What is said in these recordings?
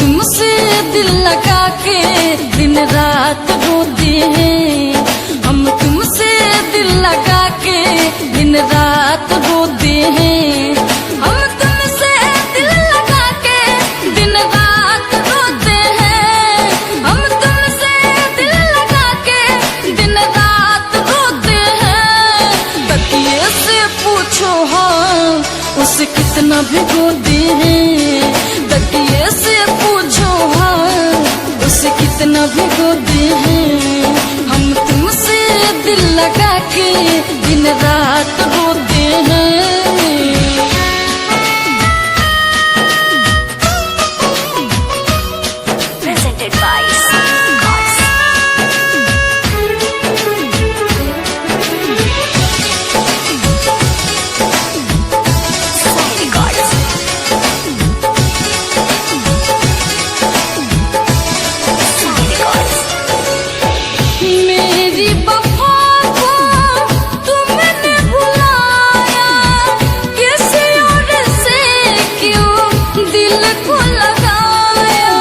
तुमसे दिल लगा के दिन रात रोते हैं। हम तुमसे दिल लगा के दिन रात रोते हैं। हम तुमसे दिल लगा के दिन रात रोते हैं। हम तुमसे दिल लगा के दिन रात रोते हैं। तकिए से पूछो हाँ उसे कितना भिगोते हैं। तकिए से पूछो हाँ उसे कितना भिगोते हैं। हम तुमसे दिल लगा के दिन रात रोते हैं। Presented by Gods. Society Gods. Society Gods. मेरी वफा को तुमने भुलाया, किसी और से क्यों दिल को लगाया।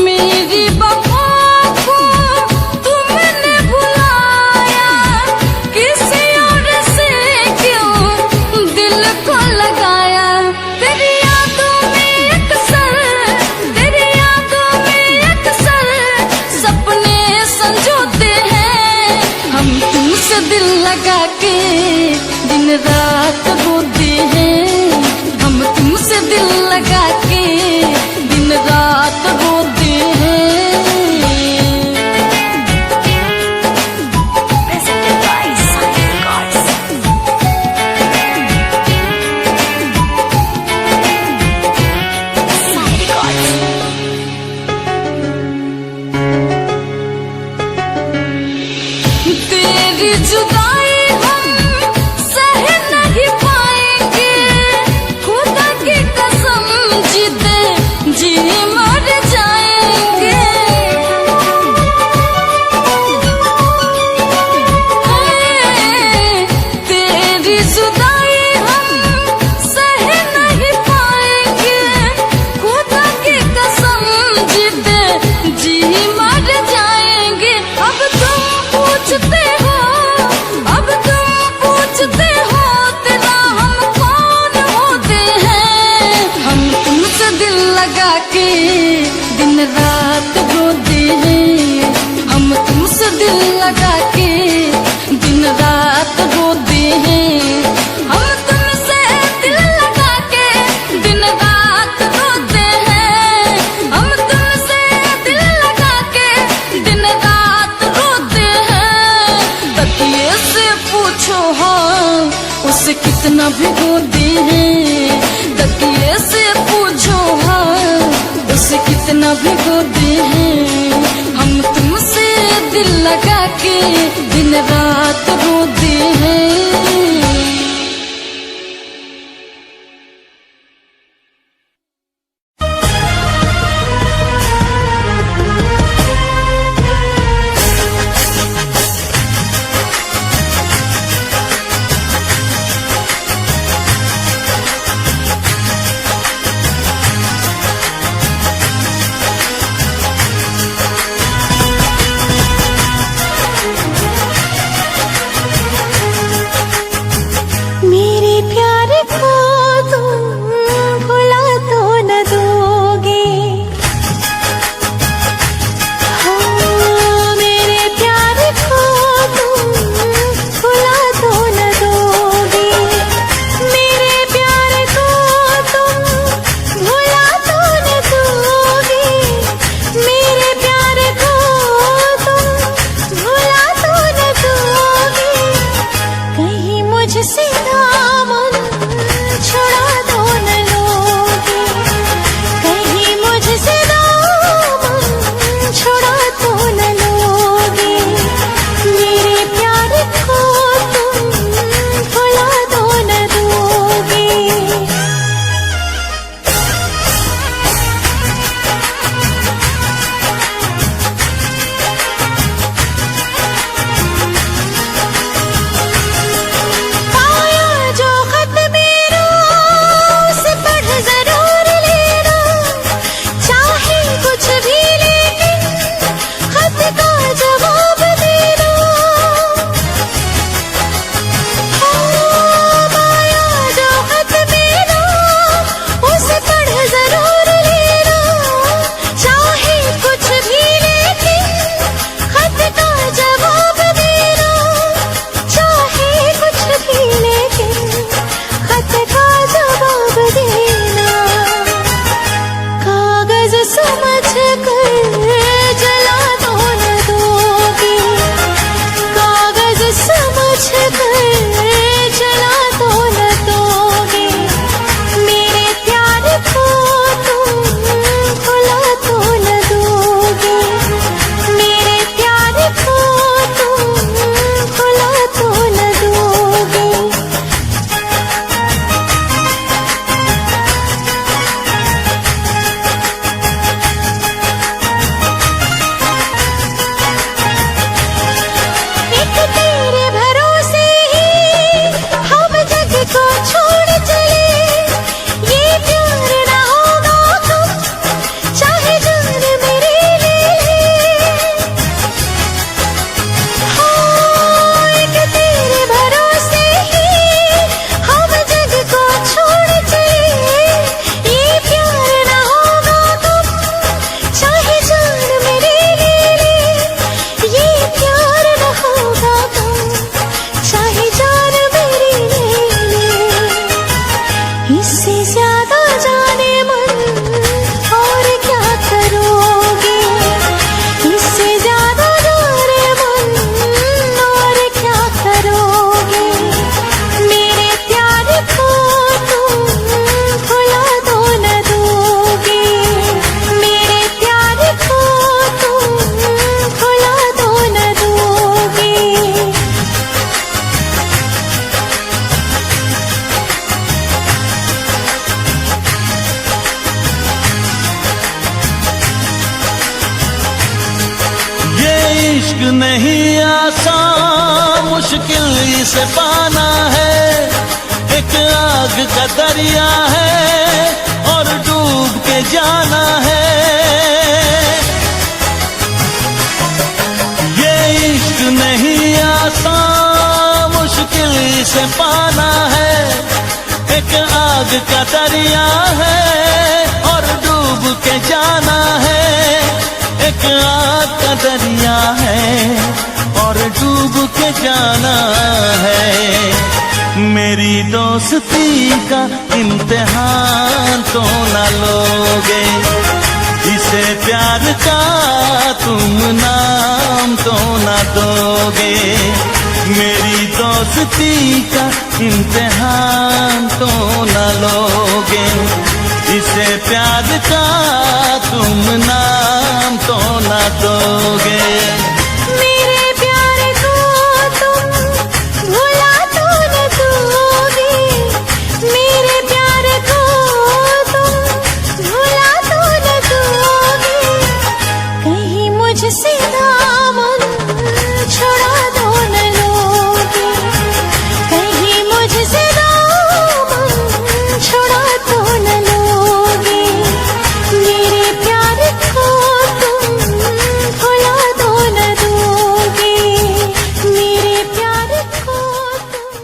मेरी वफा को तुमने भुलाया, किसी और से क्यों दिल को लगाया। तेरी यादों में अक्सर सपने संजोते हैं। हम तुमसे दिल लगा के दिन रात रोते हैं। हम तुमसे दिल लगा के दिन रात रोते हैं। Presented by Society Gods. Society Gods. तेरी जुदाई हम सह नहीं पाएंगे। खुदा की कसम जीते जी मर जाएंगे। तेरी जुदाई हम सह नहीं पाएंगे। खुदा की कसम जीते जी मर जाएंगे। अब तुम पूछते हो तेरा हम कौन होते हैं। हम तुमसे दिल लगा के दिन रात रोते हैं। हम तुमसे दिल लगा के दिन रात रोते हैं। हम तुमसे दिल लगा के दिन रात रोते हैं। हम तुमसे दिल लगा के दिन रात रोते हैं। तकिए से पूछो हाँ उसे कितना भिगोते हैं। तकिए से पूछो हाँ उसे कितना भिगोते हैं। हम तुमसे दिल लगा के दिन रात रोते हैं। इश्क नहीं आसान, मुश्किल इसे पाना है। एक आग का दरिया है और डूब के जाना है। ये इश्क नहीं आसान, मुश्किल इसे पाना है। एक आग का दरिया है और डूब के जाना है। एक आग का दरिया है और डूब के जाना है। मेरी दोस्ती का इम्तिहान तो न लोगे, इसे प्यार का तुम नाम तो न दोगे। मेरी दोस्ती का इम्तिहान तो न लोगे, इसे प्यार का तुम नाम तो न दोगे। मेरे प्यार को तुम भुला तो न दोगे, मेरे प्यार को तुम भुला तो न दोगे। कहीं मुझसे दामन छुड़ा तो न लोगे, कहीं मुझसे दामन छुड़ा तो न लोगे। मेरे प्यार को तुम भुला तो न दोगे, मेरे प्यार को तुम।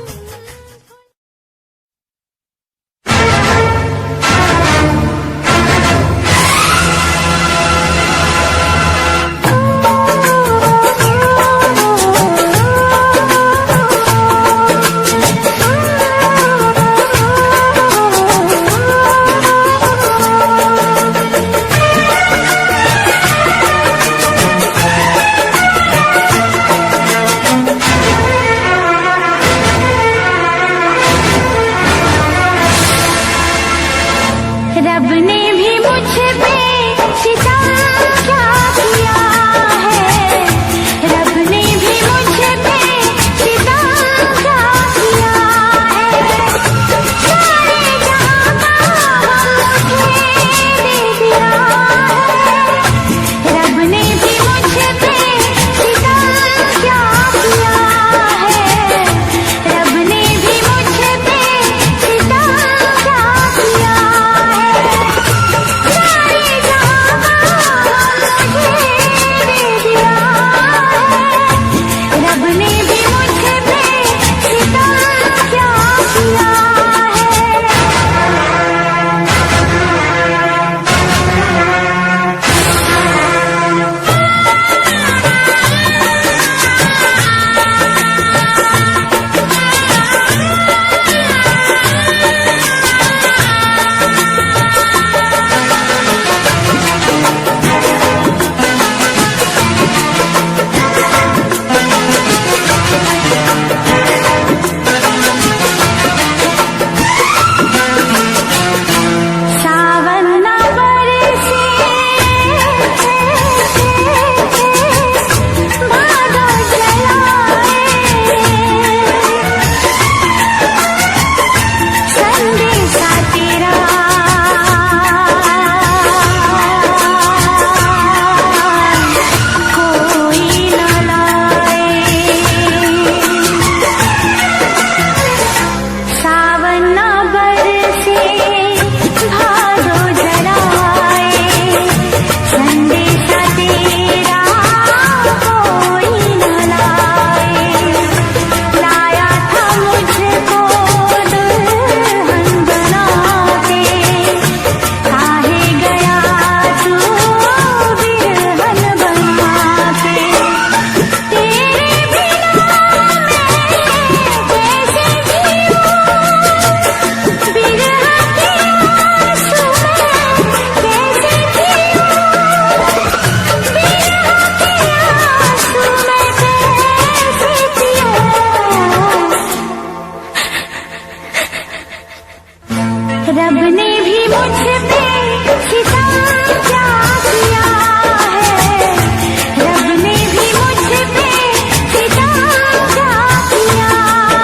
रब ने भी मुझ पे सितम क्या किया है, रब ने भी मुझ पे सितम क्या किया है। सारे जहां का मुझे दे दिया है, रब ने भी मुझ पे सितम क्या किया है, रब ने भी मुझ पे सितम क्या किया है। सारे जहां का मुझे दे दिया है, रब ने भी मुझ पे सितम क्या किया सावन न बरसे, भादो जलाए, संदेशा तेरा कोई न लाए। सावन न बरसे, भादो जलाए, संदेशा तेरा कोई न लाए। लाया था मुझको दुल्हन बना के, काहे गया तू बिरहन बना के। तेरे बिना मैं कैसे जीऊं, बिरह के आंसू में कैसे जीऊं, बिरह के आंसू में कैसे जीऊं। रब ने भी मुझ पे सितम क्या किया है, रब ने भी मुझ पे सितम क्या किया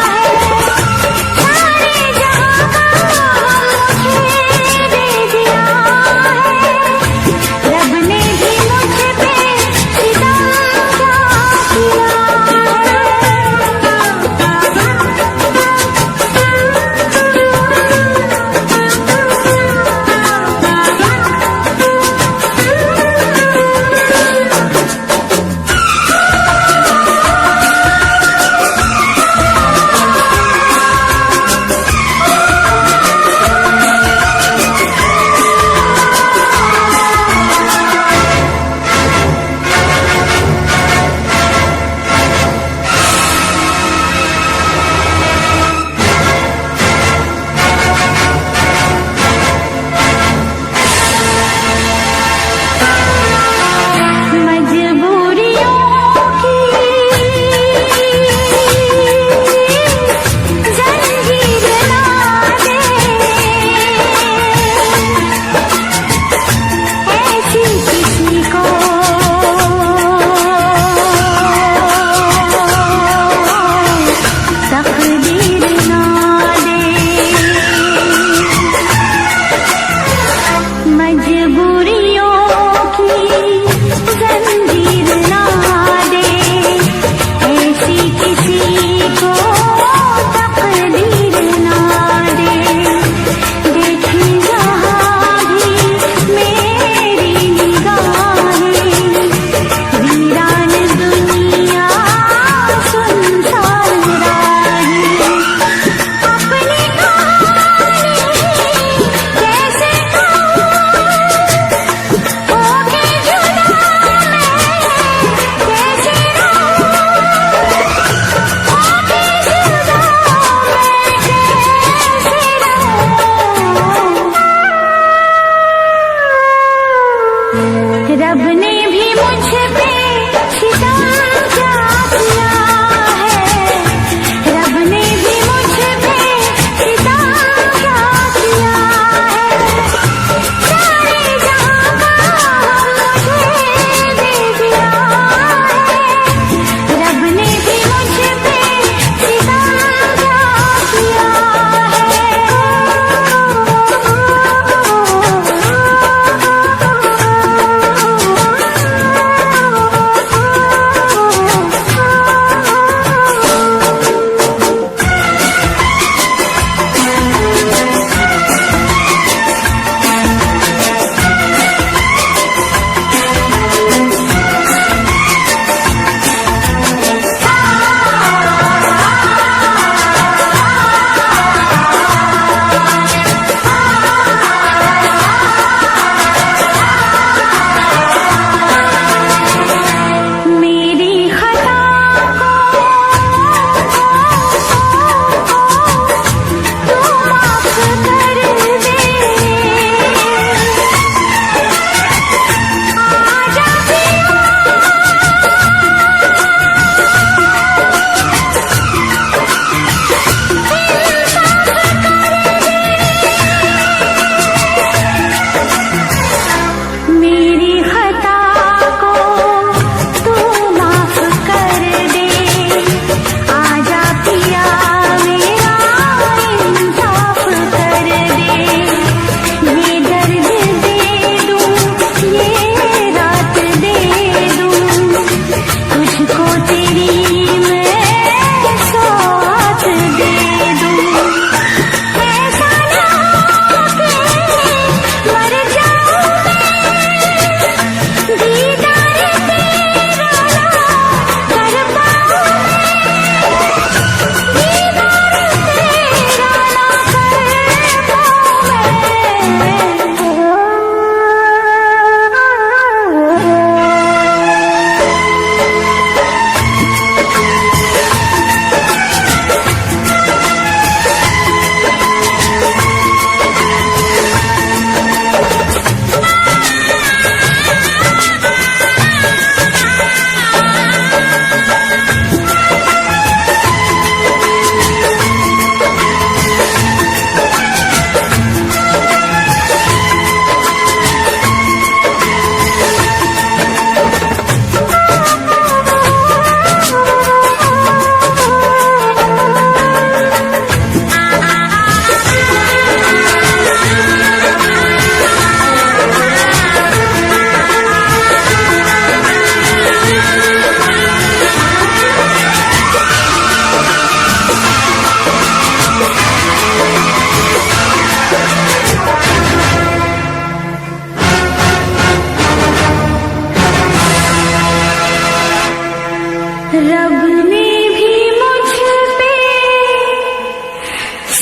है। सारे जहां का मुझे दे दिया है, रब ने भी मुझ पे सितम क्या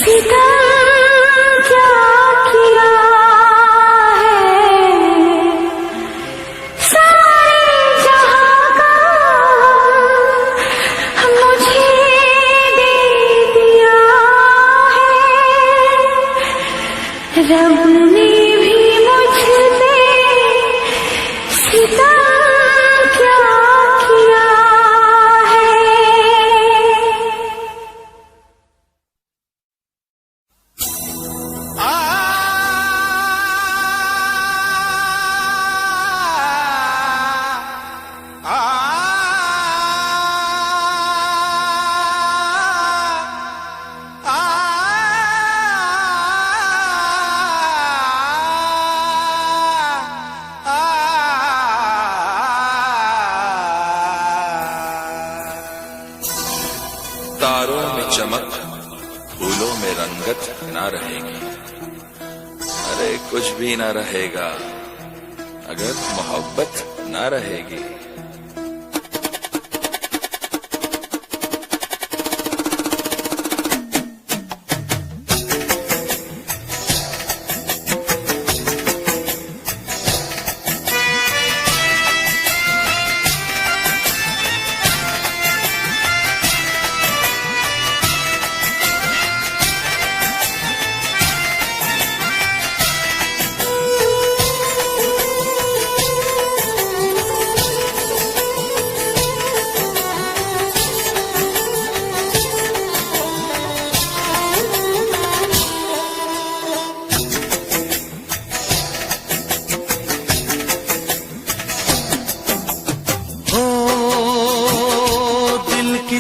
सितम क्या किया है, सारे जहां का मुझे दे दिया है। रब ने भी मुझ पे सितम क्या किया है। तारों में चमक, फूलों में रंगत ना रहेगी। अरे कुछ भी ना रहेगा अगर मोहब्बत ना रहेगी।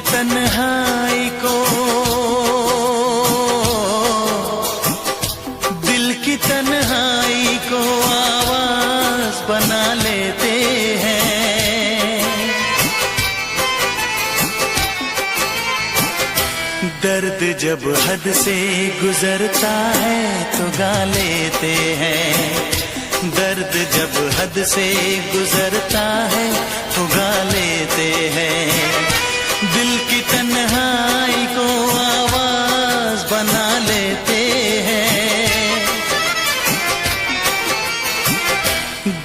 तन्हाई को, दिल की तन्हाई को आवाज बना लेते हैं। दर्द जब हद से गुजरता है तो गा लेते हैं। दर्द जब हद से गुजरता है तो गा लेते हैं। दिल की तन्हाई को आवाज बना लेते हैं।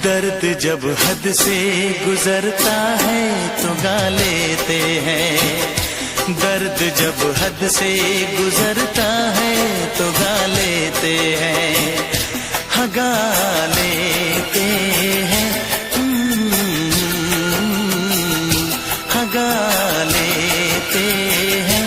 दर्द जब हद से गुजरता है तो गा लेते हैं। दर्द जब हद से गुजरता है तो गा लेते हैं। हाँ गा लेते हैं, हाँ गा लेते हैं।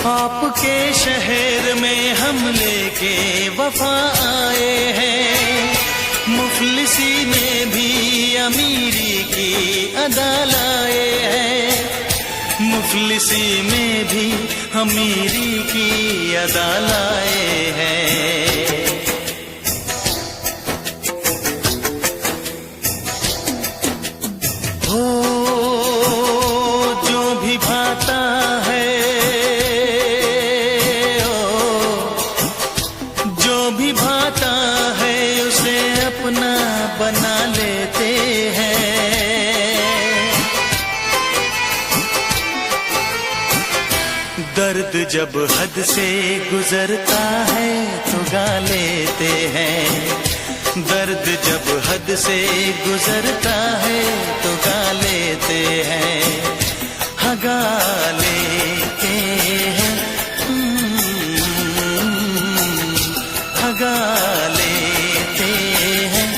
आपके शहर में हम लेके वफा आए हैं। मुफलिसी में भी अमीरी की अदा लाए हैं। मुफलिसी में भी अमीरी की अदा लाए हैं। हो जो भी भाता है, बना लेते हैं। दर्द जब हद से गुजरता है तो गा लेते हैं। दर्द जब हद से गुजरता है तो गा लेते हैं। हाँ गा लेते हैं, हाँ गा लेते हैं।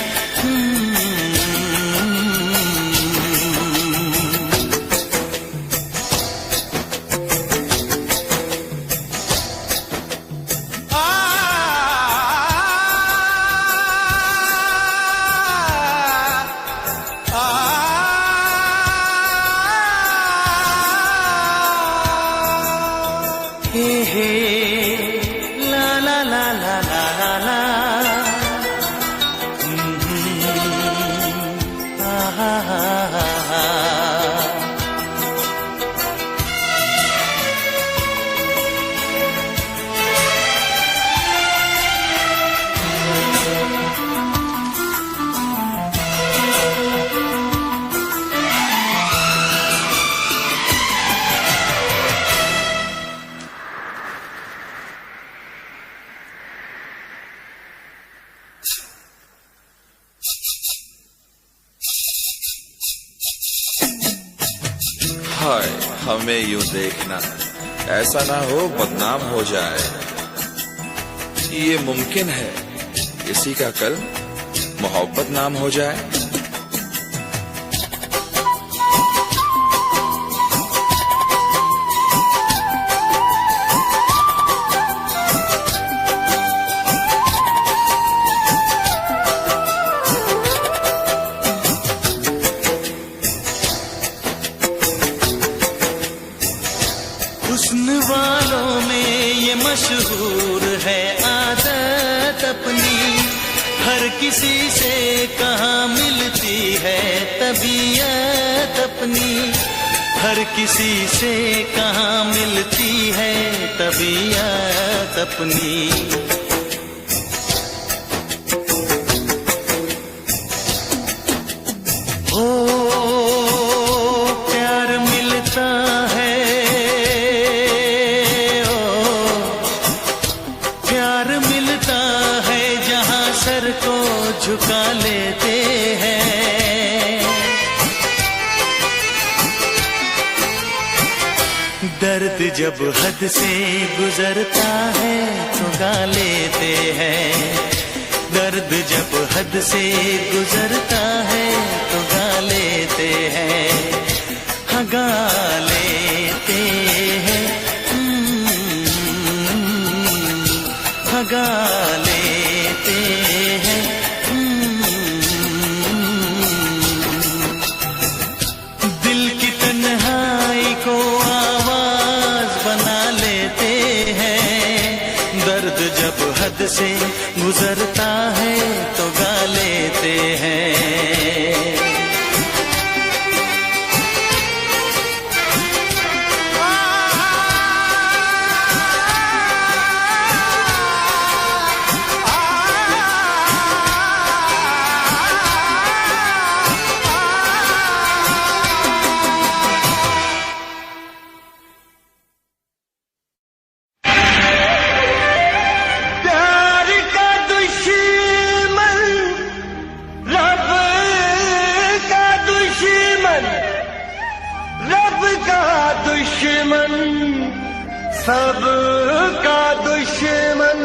हे हे ला ला ला ला ला हाय हमें यूं देखना, ऐसा ना हो बदनाम हो जाए। ये मुमकिन है किसी का कल मोहब्बत नाम हो जाए। हुस्न वालों में ये मशहूर है आदत अपनी, हर किसी से कहाँ मिलती है तबीयत अपनी, हर किसी से कहाँ मिलती है तबीयत अपनी। झुका लेते हैं, दर्द जब हद से गुजरता है तो गा लेते हैं, दर्द जब हद से गुजरता है तो गा लेते हैं, हाँ गा लेते हैं, हाँ गा लेते हैं। दिल की तन्हाई को आवाज बना लेते हैं, दर्द जब हद से गुजरता है तो गा लेते हैं। दुश्मन सब का दुश्मन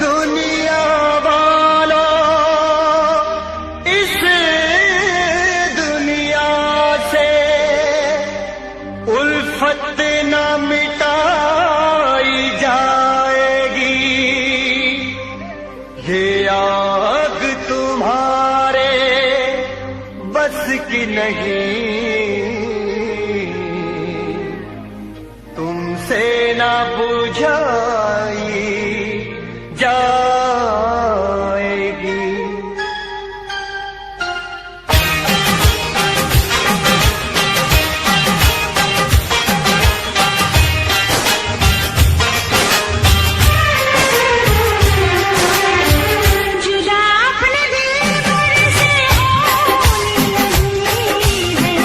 दुनिया वाला, इस दुनिया से उल्फत न मिटाई जाएगी, ये आग तुम्हारे बस की नहीं, तुमसे ना बुझाई जाएगी। जुदा अपने दिल पर से होने लगी है,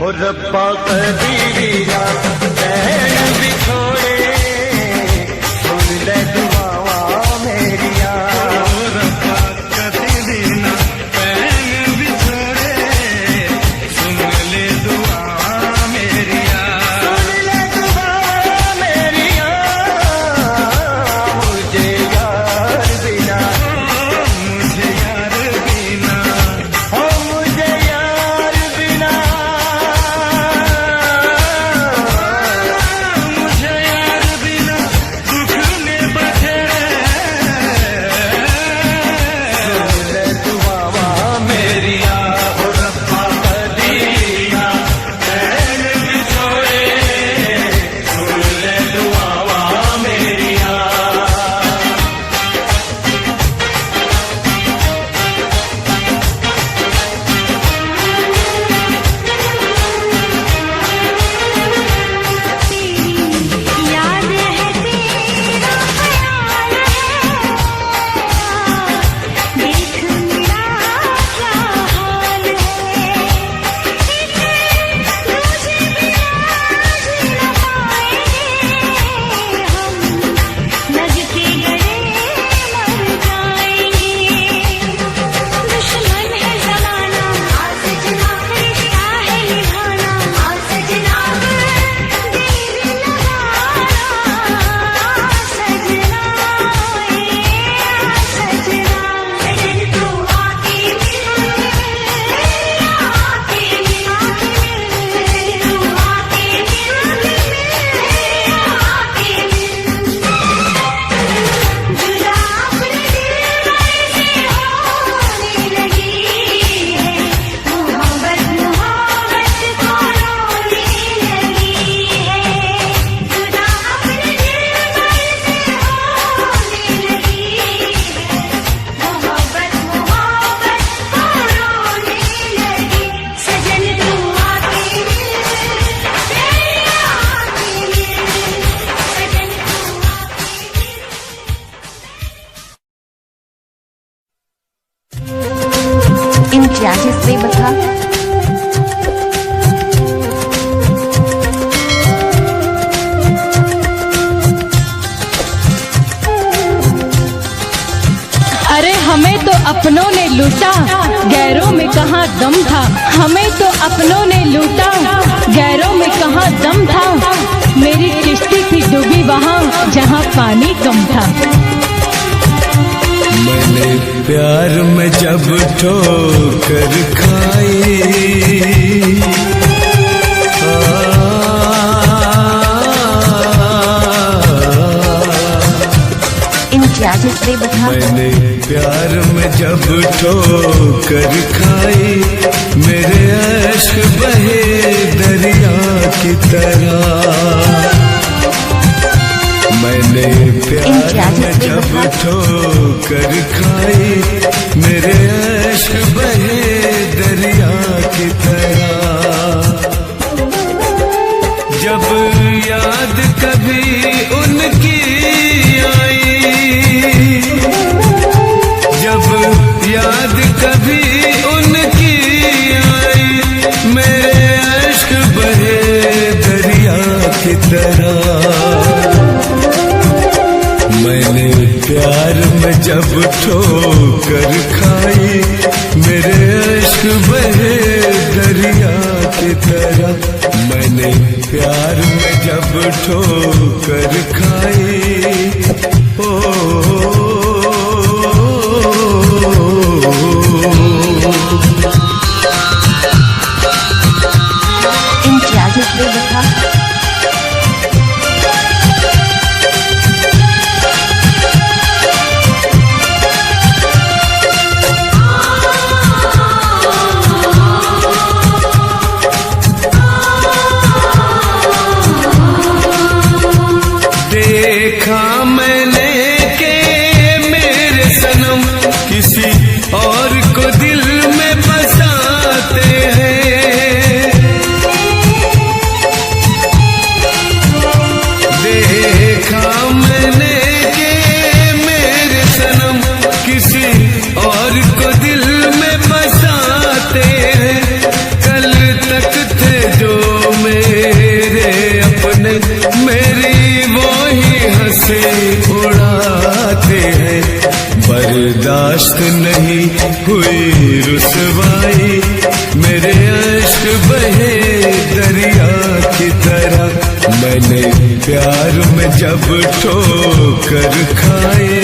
हो रब्बा कदीरिया बहन बिछोड़े सुन ले दुआवा मेरिया हो रब्बा कदीरिया बहन बिछोड़े सुन ले दुआवा मेरिया सुन ले दुआवा मेरिया मुझे यार बिना मुझे यार बिना हो मुझे यार बिना मुझे यार बिना दुख में बखेड़े सुन ले दुआवा मेरिया हो रब्बा कदीरिया बहन बिछोड़े सुन ले दुआवा मेरिया याद है तेरा ख्याल है देख मेरा क्या हाल है तुझे बिना जी न पाएंगे हम लग के गले मर जाएंगे दुश्मन है जमाना सजना रिश्ता है निभाना सजना देर लगाना सजना सजना सजन तू आके मिल आके मिल तू आके मिल आके मिल जुदा अपने दिल से होने लगी है मोहब्बत मोहब्बत को रोने लगी है जुदा अपने दिल से होने लगी है मोहब्बत मोहब्बत को रोने लगी सजन तू आके मिल आके मिल सजन तू इम्तियाज़ बेबथा अरे हमें तो अपनों ने लूटा, गैरों में कहाँ दम था। हमें तो अपनों ने लूटा, गैरों में कहाँ दम था। मेरी किश्ती थी डूबी वहाँ जहाँ पानी कम था। मैंने प्यार में जब ठोकर खाई इम्तियाज़ बेबथा मैंने प्यार में जब ठोकर खाई मेरे अश्क बहे दरिया की तरह मैंने प्यार में जब ठोकर खाई मेरे अश्क बहे दरिया की तरह जब याद कभी उनकी आई जब याद कभी उनकी आई मेरे अश्क बहे दरिया की तरह मैंने प्यार में जब ठोकर खाई मेरे अश्क बहे दरिया की तरह मैंने प्यार में जब ठोकर खाई ओ इम्तियाज़ बेबथा देखा हुई रुसवाई, मेरे अश्क बहे दरिया की तरह। मैंने प्यार में जब ठोकर खाई।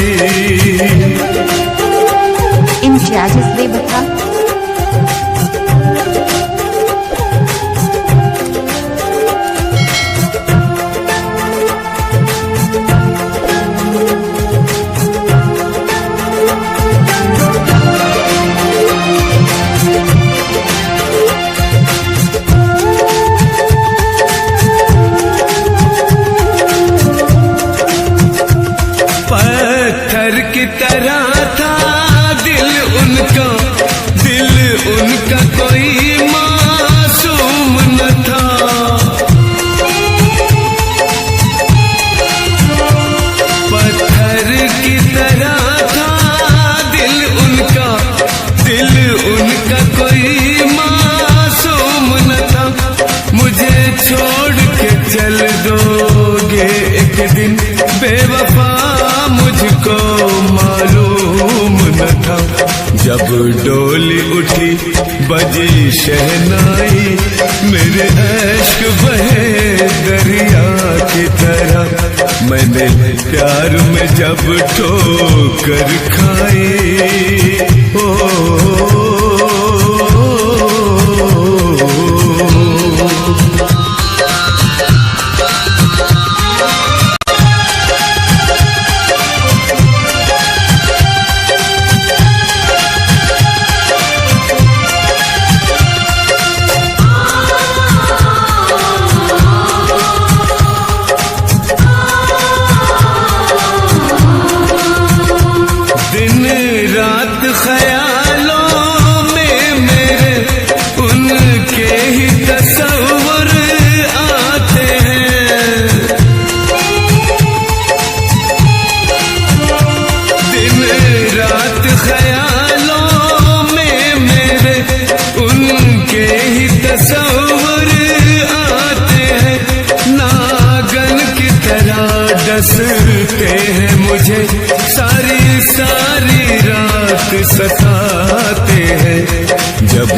इम्तियाज बेबखा। पत्थर की तरह था दिल उनका, दिल उनका कोई मासूम न था। पत्थर की तरह था दिल उनका, दिल उनका कोई मासूम न था। मुझे छोड़ के चल दोगे एक दिन बेवफा, मुझको मालूम न था। जब डोली उठी बजी शहनाई, मेरे अश्क बहे दरिया की तरह। मैंने प्यार में जब ठोकर खाई। ओ डसते हैं मुझे, सारी सारी रात सताते हैं। जब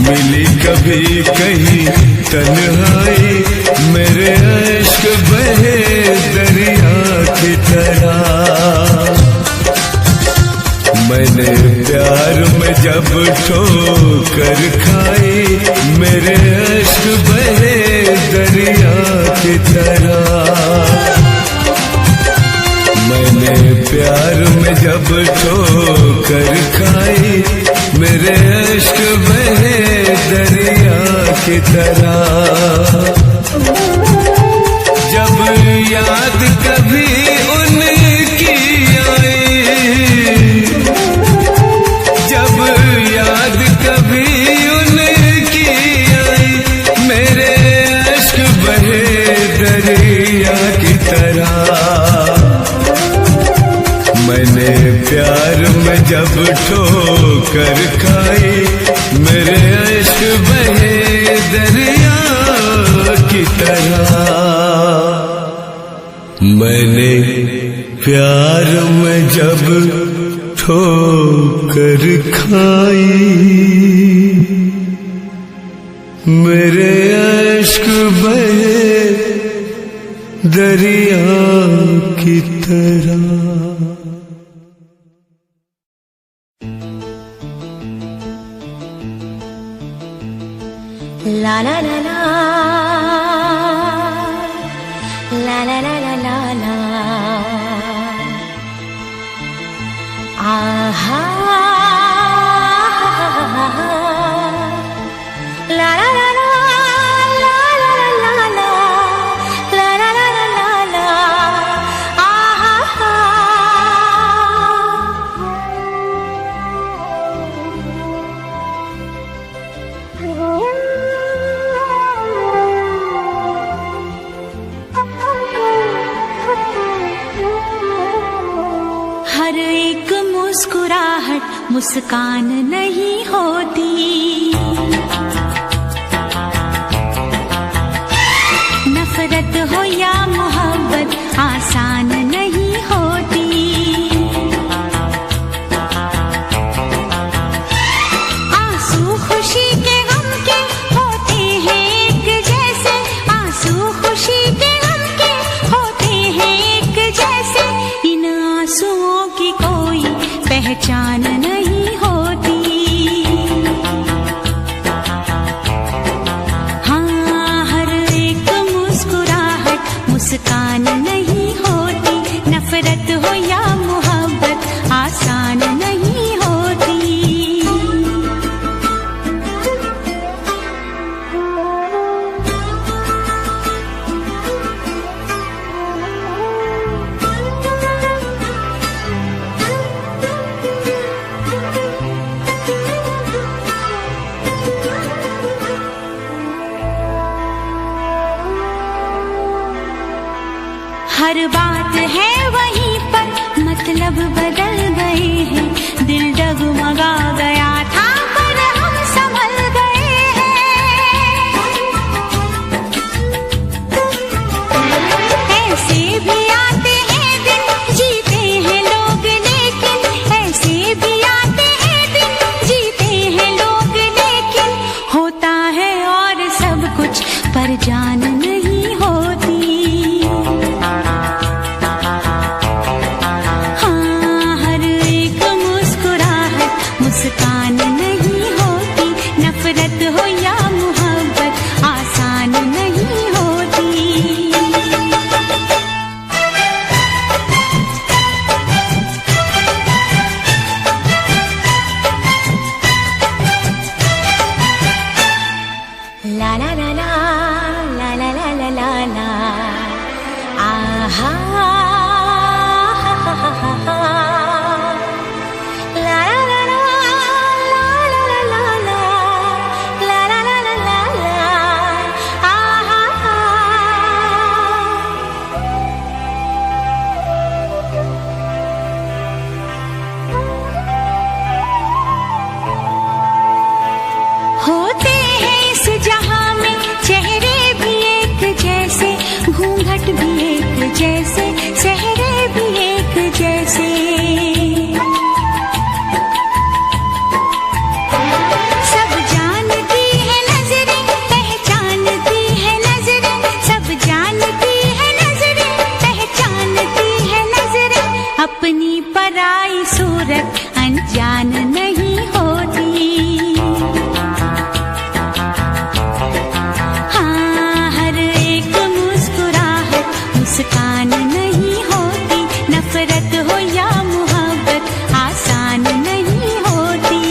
मिली कभी कहीं तन्हाई, मेरे अश्क बहे दरिया की तरह। मैंने प्यार में जब ठोकर खाई, मेरे अश्क बहे दरिया की तरह। मैंने प्यार में जब ठोकर खाई, मेरे अश्क बहे दरिया की तरह। जब याद कभी उनकी आई, जब याद कभी उनकी आई, मेरे अश्क बहे दरिया की तरह। मैंने प्यार में जब ठोकर खाई, मेरे अश्क बहे दरिया की तरह। मैंने प्यार में जब ठोकर खाई, मेरे अश्क बहे दरिया की तरह। La la la la, la la la la la la, aha, la la la la, la la la la la, la la la la la, aha. हर एक मुस्कुराहट मुस्कान नहीं होती, नफरत हो या मोहब्बत आसान नहीं होती। हर बात है वहीं पर, मतलब बदल गए हैं। दिल डगमगा गया था पर हम संभल गए हैं। ऐसे भी आते हैं दिन, जीते हैं लोग लेकिन, ऐसे भी आते हैं दिन, जीते हैं लोग लेकिन, होता है और सब कुछ पर जान नहीं होती। हाँ, हर एक मुस्कुराहट मुस्कान नहीं होती, नफरत हो या मोहब्बत आसान नहीं होती। ला ला ला ला ला ला ला ला ला ला, आहा हा हा हा हा हा, ला ला ला ला ला ला ला ला ला ला ला ला ला, आहा हा। होते हैं इस जहां में चेहरे भी एक जैसे, घूंघट भी एक जैसे, चेहरे भी एक जैसे। सब जानती है नजरें, पहचानती है नजरें, सब जानती है नजरें, पहचानती है नजरें, अपनी पराई सूरत अनजान नहीं होती। हाँ, हर एक मुस्कुराहट मुस्कान नहीं होती, नफरत हो या मोहब्बत आसान नहीं होती।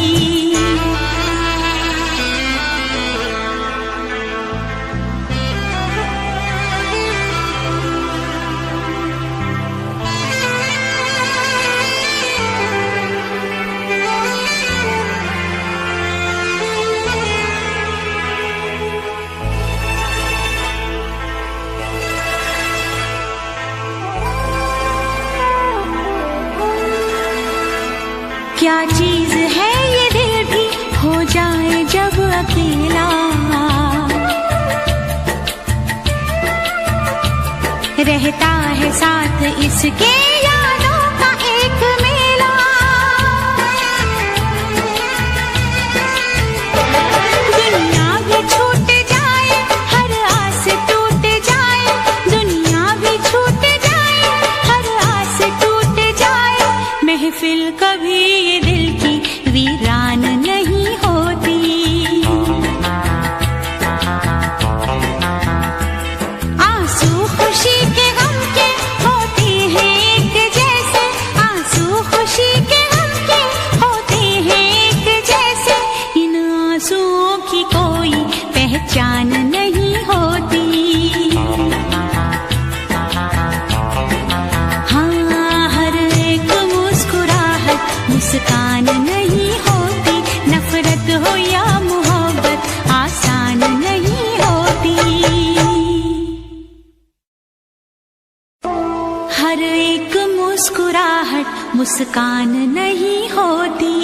क्या चीज है ये दिल भी हो जाए जब अकेला, रहता है साथ इसके यादों का एक मेला। दुनिया भी छूट जाए, हर आस टूट जाए, दुनिया भी छूट जाए, हर आस टूट जाए, महफिल कभी ये दिल की वीरान नहीं होती। आंसू खुशी के गम के होते हैं एक जैसे, आंसू खुशी के गम के होते हैं एक जैसे, इन आंसुओं की कोई पहचान नहीं होती। हाँ, हर एक मुस्कुराहट मुस्कान नहीं होती, नफरत हो या मोहब्बत आसान नहीं होती। हर एक मुस्कुराहट मुस्कान नहीं होती,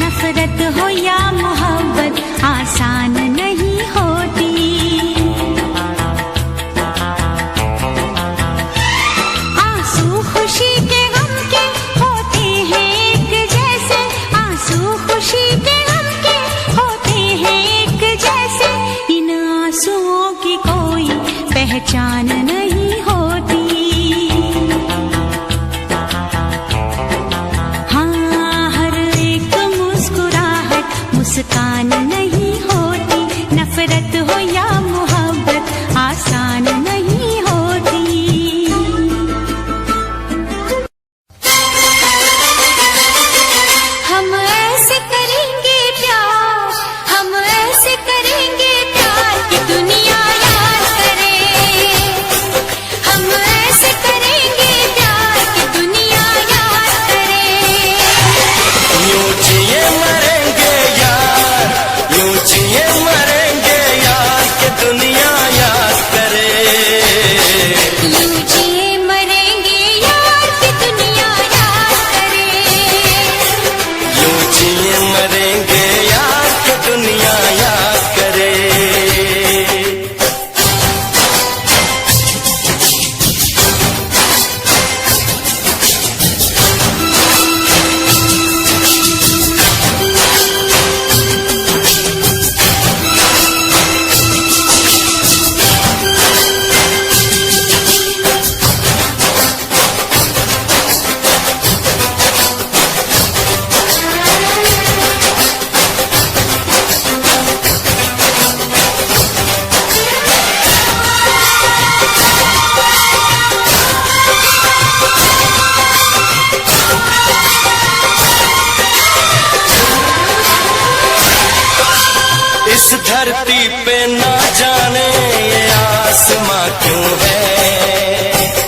नफरत हो या मोहब्बत आसान नहीं होती। आंसू खुशी के गम के होते हैं एक जैसे, आंसू खुशी के गम के होते हैं एक जैसे, इन आंसुओं की कोई पहचान नहीं होती। हाँ, हर एक मुस्कुराहट मुस्कान नहीं होती। जिए मरेंगे यार कि दुनिया याद करे। इस धरती पे ना जाने ये आसमां क्यों है,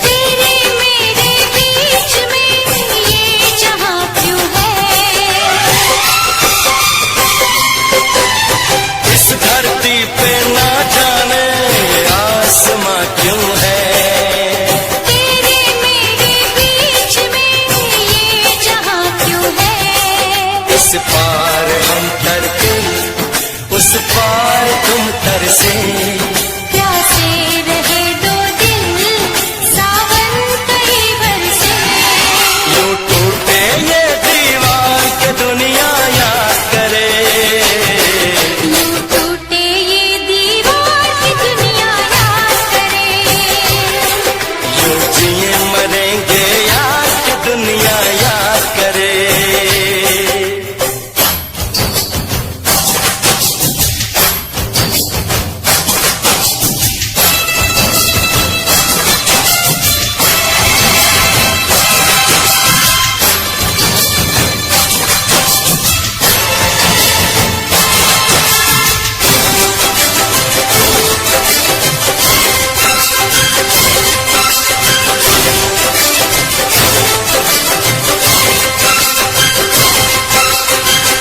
तेरे मेरे बीच में ये जहां क्यों है। इस धरती पे ना जाने ये आसमां क्यों है, तेरे मेरे बीच में ये जहां क्यों है। इस पार हम तरके उस पार तुम तरसे, प्यासे रहे दो दिल सावन कई बरसे। यूं टूटे ये दीवार के दुनिया याद करे, यूं टूटे ये दीवार की दुनिया याद करे। यूं जिए मरेंगे यार कि दुनिया याद करे।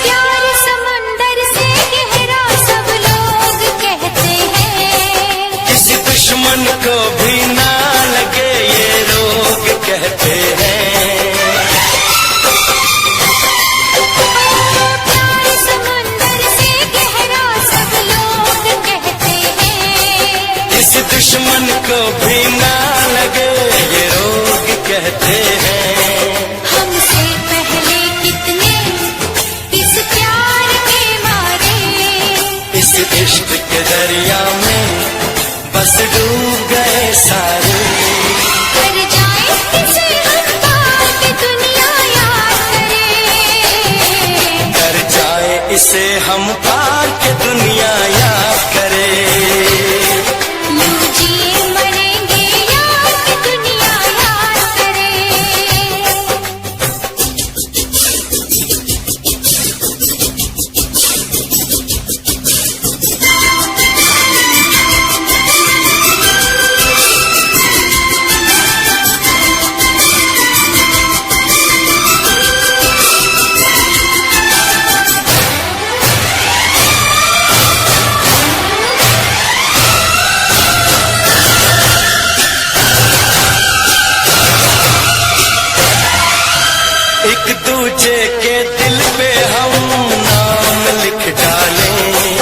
प्यार समंदर से गहरा सब लोग कहते हैं। किसी दुश्मन को भी ना लगे ये रोग कहते हैं। प्यार समंदर से गहरा सब लोग कहते हैं। किसी दुश्मन को भी ना लगे ये रोग कहते हैं। हमसे पहले कितने इस प्यार में मारे, इस इश्क के दरिया में बस डूब गए सारे। कर जाए इसे हम पार कि दुनिया याद करे। कर जाए इसे हम पार के दुनिया याद करे। यूं जिए मरेंगे यार कि दुनिया याद करे। एक दूजे के दिल पे हम नाम लिख डालें,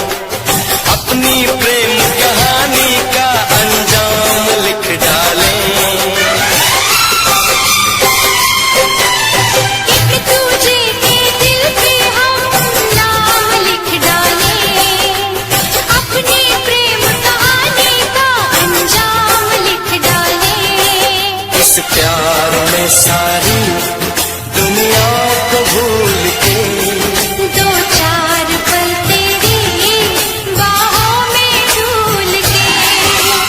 अपनी प्रेम कहानी का अंजाम लिख डालें। एक दूजे के दिल पे हम नाम लिख डालें, अपनी प्रेम कहानी का अंजाम लिख डालें। इस प्यार में सारी दुनिया को भूल के दो चार पल तेरी बाहों में झूल के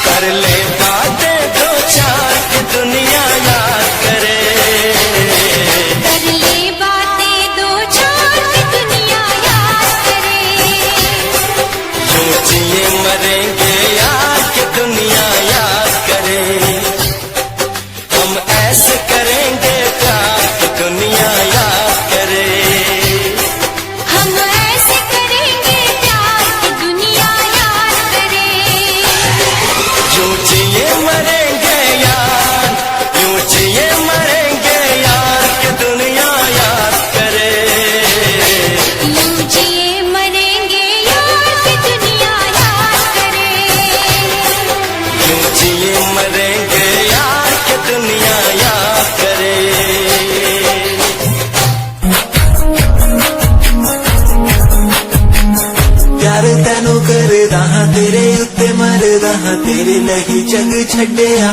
कर ले बातें दो चार की दुनिया याद करे। कर ले बातें दो चार की दुनिया याद करे। यूं जिए मरेंगे यार कि दुनिया याद करे। हम ऐसे करेंगे प्यार कि दुनिया याद करे। हम ऐसे करेंगे प्यार की दुनिया याद करे। यूं जिए मरेंगे यार, यूं जिए मरेंगे यार कि दुनिया याद करे। करदा हां तेरे उत्ते मरदा हां तेरे लही जग छड्डिया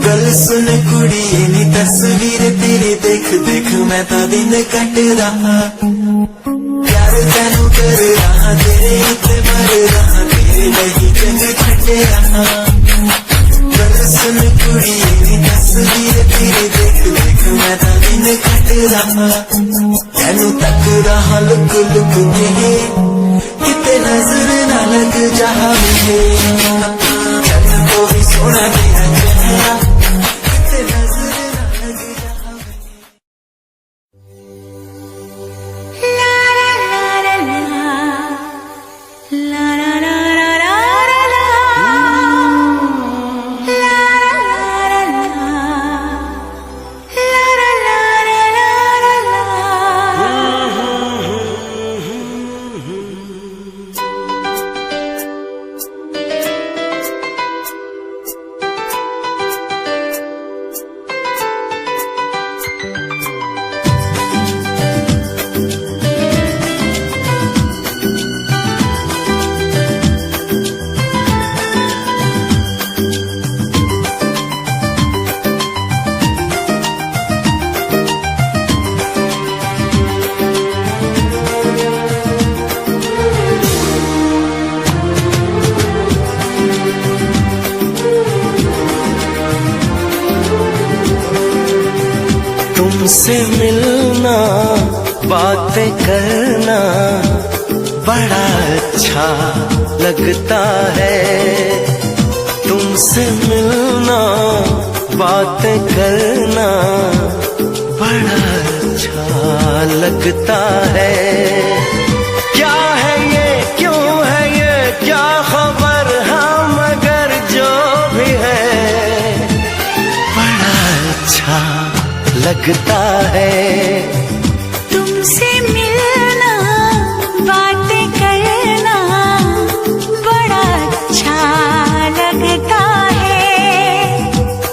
गल सुन कुड़िए नी तस्वीर तेरी देख देख मैं तां दिन कटदा हां प्यार तैनू करदा हां तेरे उत्ते मरदा हां तेरे लही जग छड्डिया गल सुन कुड़िए नी तस्वीर तेरी देख देख मैं तां दिन कटदा हां तैनू तकदा हां लुक लुक के किते नजर ना लग जावे चल तो भी सोना तेरा चेहरा किते नजर ना लग जावे तुमसे मिलना बातें करना बड़ा अच्छा लगता है तुमसे मिलना बातें करना बड़ा अच्छा लगता है क्या है ये क्यों है ये क्या खबर हाँ मगर जो भी है बड़ा अच्छा लगता है तुमसे मिलना बातें करना बड़ा अच्छा लगता है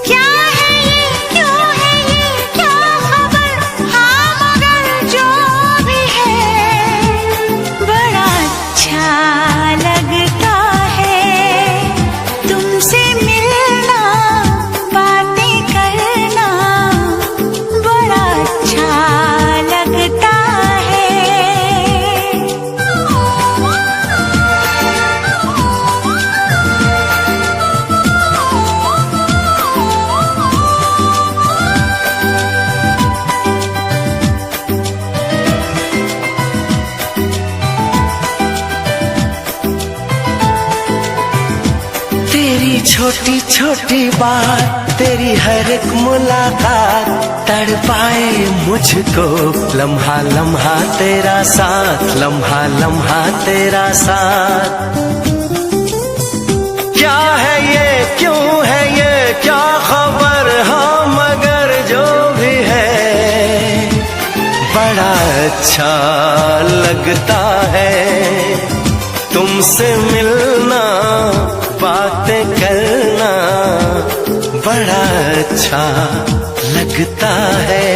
क्या है ये क्यों है ये क्या खबर हाँ मगर जो भी है बड़ा अच्छा लगता है तुमसे मिलना बातें करना बड़ा अच्छा लगता है तेरी छोटी छोटी बात तेरी हर एक मुलाकात तड़पाए मुझको लम्हा लम्हा तेरा साथ लम्हा लम्हा तेरा साथ क्या है ये क्यों है ये क्या खबर हाँ मगर जो भी है बड़ा अच्छा लगता है तुमसे मिलना बातें करना बड़ा अच्छा लगता है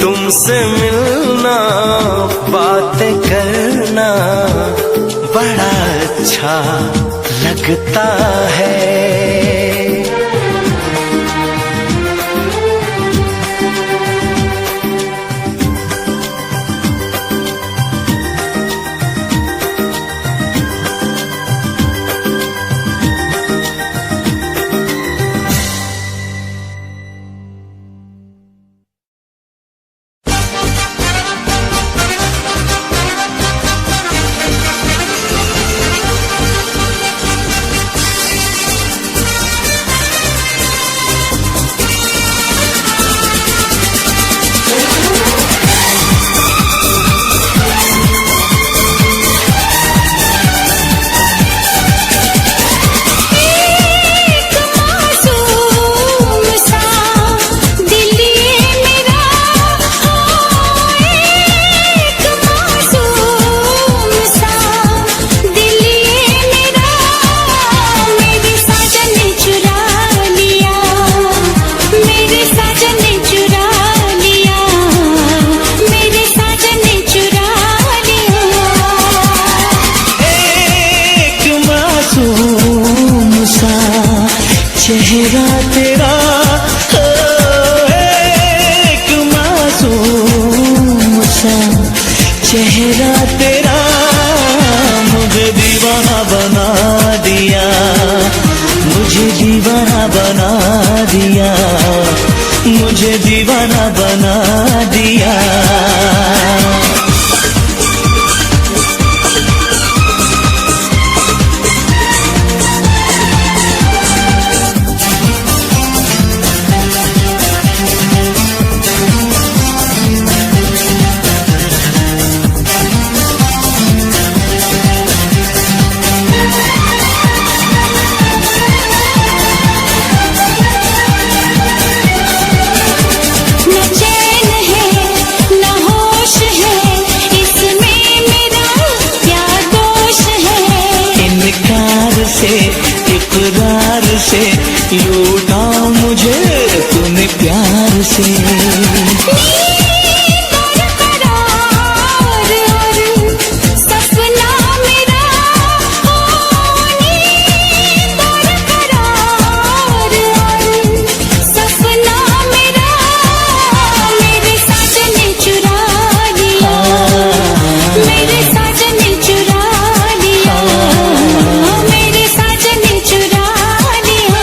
तुमसे मिलना बातें करना बड़ा अच्छा लगता है। चेहरा तेरा हो, एक मासूम सा चेहरा तेरा मुझे दीवाना बना दिया, मुझे दीवाना बना दिया, मुझे दीवाना बना दिया। इकरार से लूटा मुझे तूने प्यार से, सपना मेरा सपना मेरा मेरे साजन ने चुरा लिया, मेरे साजन ने चुरा लिया, मेरे साजन ने चुरा लिया।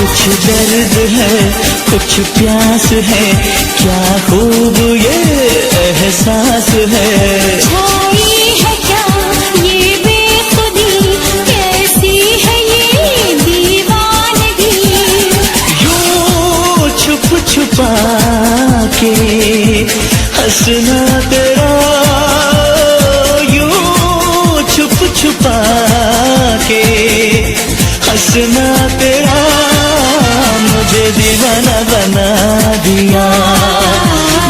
कुछ दर्द है कुछ प्यास है, क्या खूब ये एहसास है। छाई है क्या ये बेखुदी, कैसी है ये दीवानगी, यूं छुप छुपा के हंसना तेरा, यूं छुप छुपा के हंसना तेरा मुझे दीवाना बना दिया,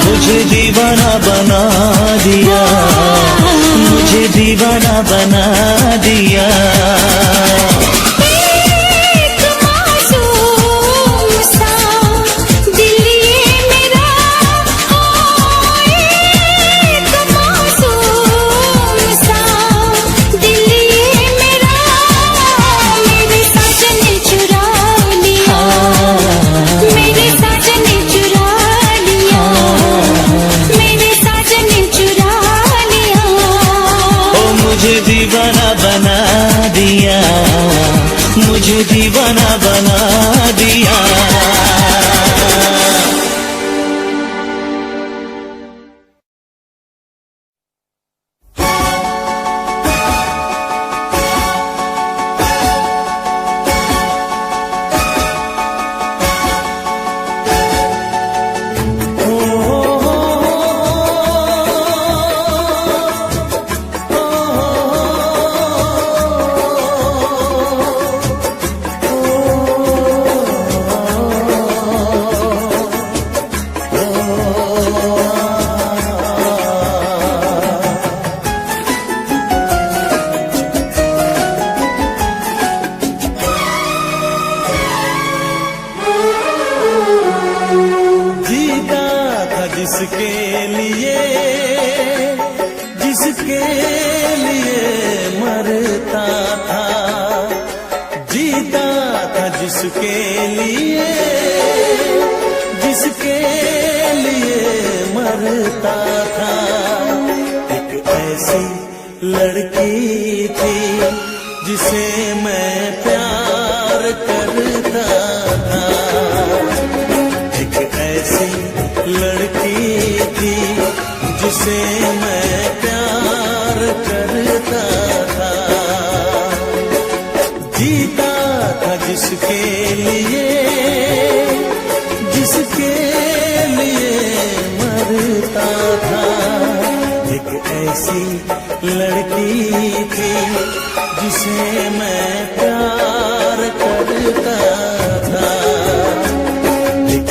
मुझे दीवाना बना दिया, मुझे दीवाना बना दिया। एक मासूम सा दिल ये मेरा, एक मासूम सा दिल ये मेरा, मेरे साजन ने चुरा लिया, मेरे साजन ने चुरा लिया, मेरे साजन ने चुरा लिया। ओ मुझे दीवाना बना दिया, मुझे दीवाना बना दिया। जिसके लिए जिसके लिए मरता था, जीता था जिसके लिए जिसके लिए मरता था। एक ऐसी लड़की थी जिसे मैं प्यार करता था, एक ऐसी लड़की थी जिसे मैं प्यार करता था। जीता था जिसके लिए जिसके लिए मरता था। एक ऐसी लड़की थी जिसे मैं प्यार करता था, एक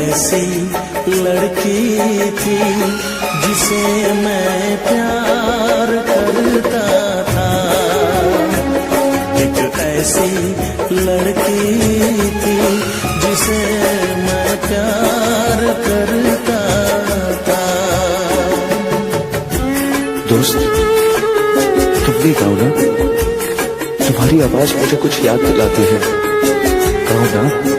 ऐसी लड़की थी जिसे मैं प्यार करता था। एक ऐसी लड़की थी जिसे मैं प्यार करता था। दोस्त, तुम भी गाओ ना, तुम्हारी आवाज मुझे कुछ याद दिलाती है। गाओ ना।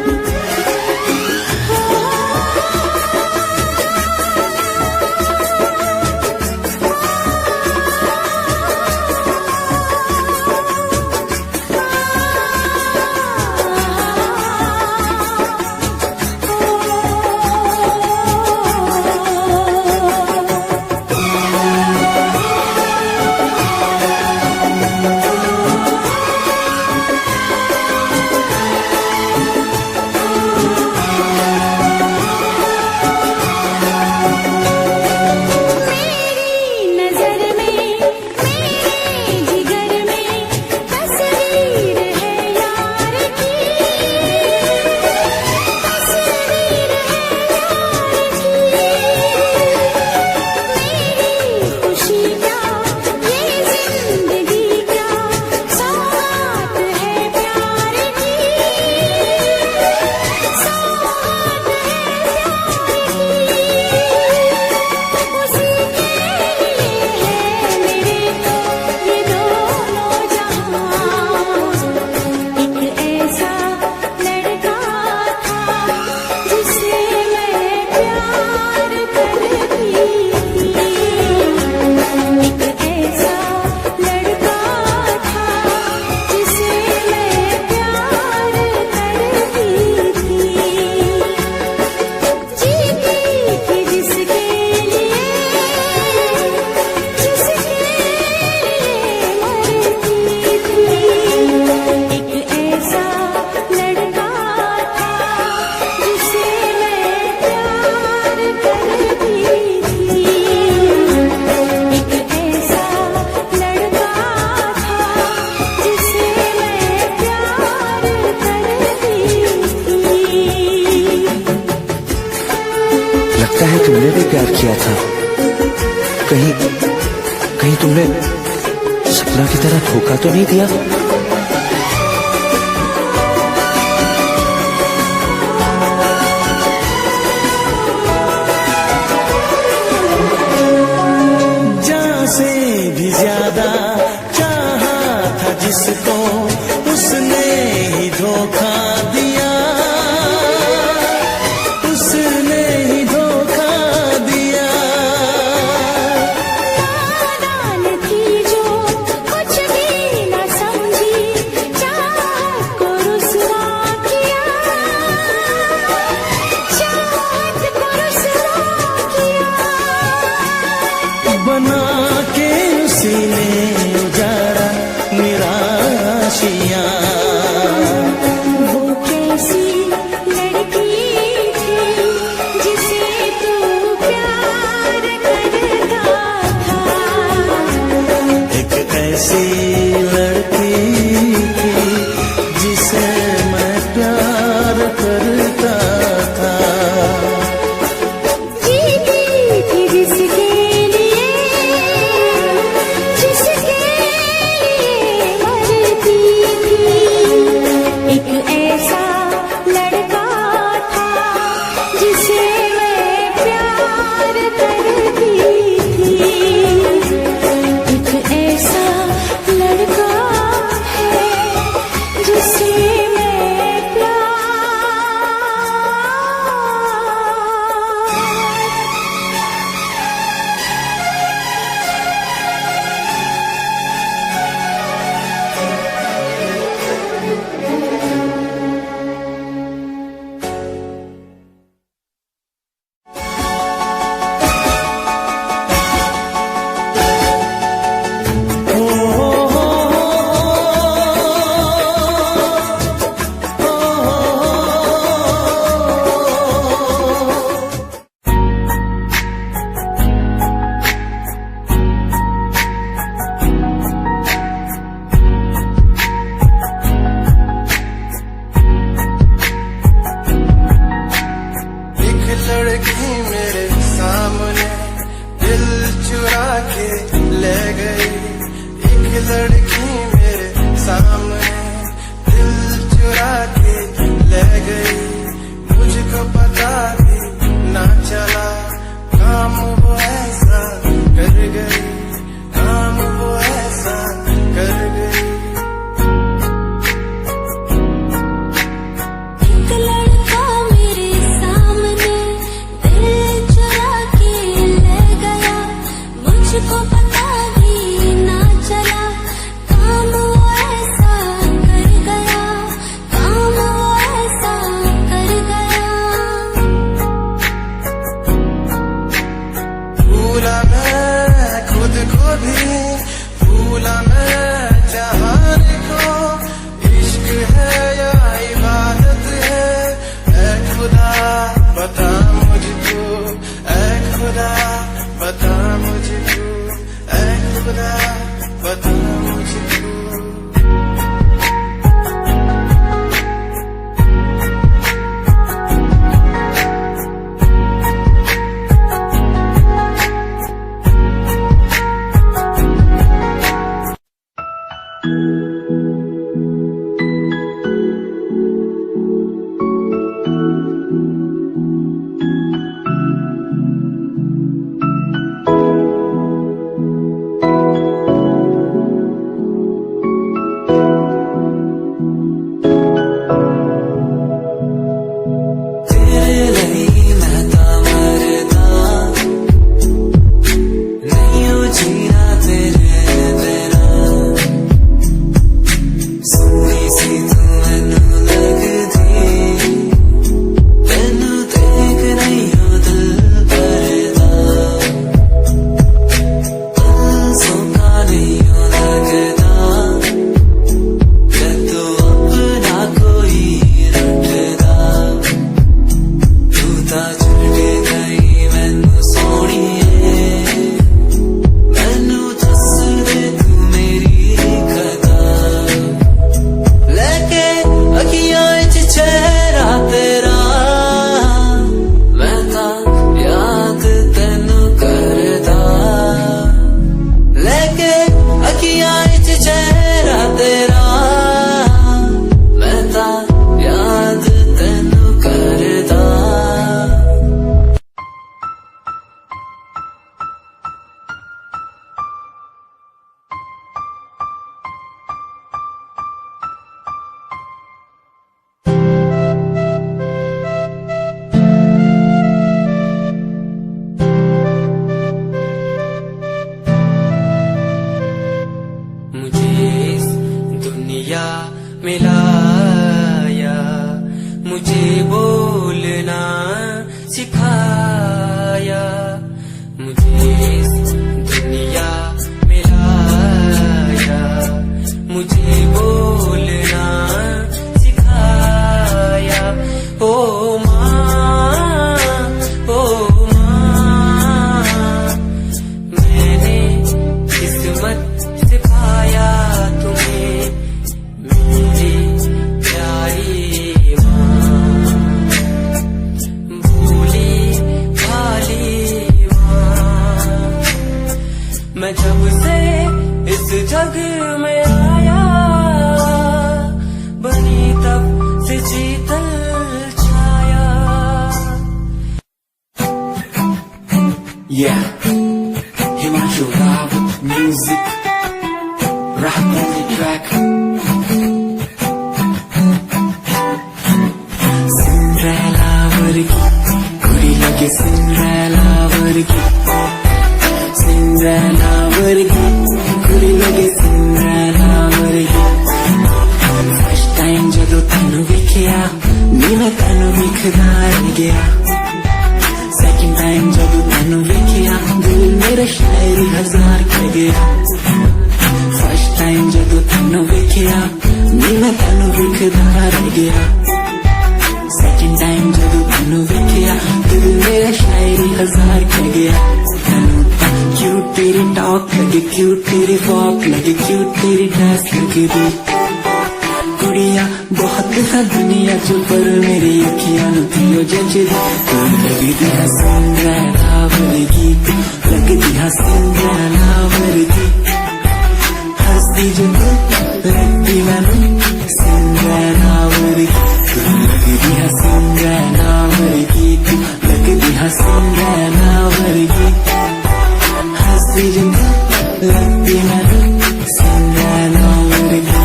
लगता है तुमने भी प्यार किया था। कहीं तुमने सपना की तरह धोखा तो नहीं दिया? जान से भी ज्यादा चाहा था जिसको, उसने ही धोखा दिया। उसने ही धोखा दिया। नादान थी जो कुछ भी न समझी, लड़की मेरे सामने दिल चुरा के ले गई। एक लड़की मेरे सामने दिल चुरा के ले गई। मुझको पता भी ना चला काम वो ऐसा कर गई, काम वो ऐसा कर गई। एक लड़का मेरे सामने दिल चुरा के ले गया। मुझको पता भी ना चला काम वो ऐसा कर गया, काम वो ऐसा कर गया। भूला मैं खुद को भी, भूला मैं जहान को। इश्क है या इबादत है, ऐ खुदा बता मुझको, ऐ खुदा बता मुझको, ऐ खुदा बता मुझको। मिलाया, मुझे बोलना सिखाया। मुझे इस दुनिया मिलाया, मुझे बोलना सिखाया। ओ माँ, ओ माँ, मैंने किस्मत से पाया तुम्हें, मेरी प्यारी माँ, भोली भाली माँ। मैं जब से इस जग में आया, बनी तब से शीतल छाया। Yeah, Himanshu Rao music, rap on the track. Cinderella वर्गी कुड़ी लगे, Cinderella वर्गी, Cinderella वर्गी कुड़ी लगे, Cinderella वर्गी। First time जदों तैनूं वेखिया, नी मैं तैनूं वेखदा रह गया। Second time जदों तैनूं वेखिया, दिल मेरा शायरी हजार कह गया। First time जदों तैनूं वेखिया, नी मैं तैनूं वेखदा रह गया। Second time जदों तैनूं वेखिया, दिल मेरा शायरी हजार कह गया। तैनूं तां क्यूट तेरी टॉक लगे, क्यूट तेरी वॉक लगे, क्यूट तेरी ड्रेस लगे दी। कुड़ी कुड़िया बहुत है दुनिया जो पर मेरी अखियां थियो जजरी तू लगदी है सिंड्रेला वर्गी लगदी है सिंड्रेला वर्गी हंसदी जो लगदी मैनू सिंड्रेला वर्गी तू लगदी है सिंड्रेला वर्गी तू लगदी है सिंड्रेला वर्गी हंसदी जो लगदी मैनू Cinderella वर्गी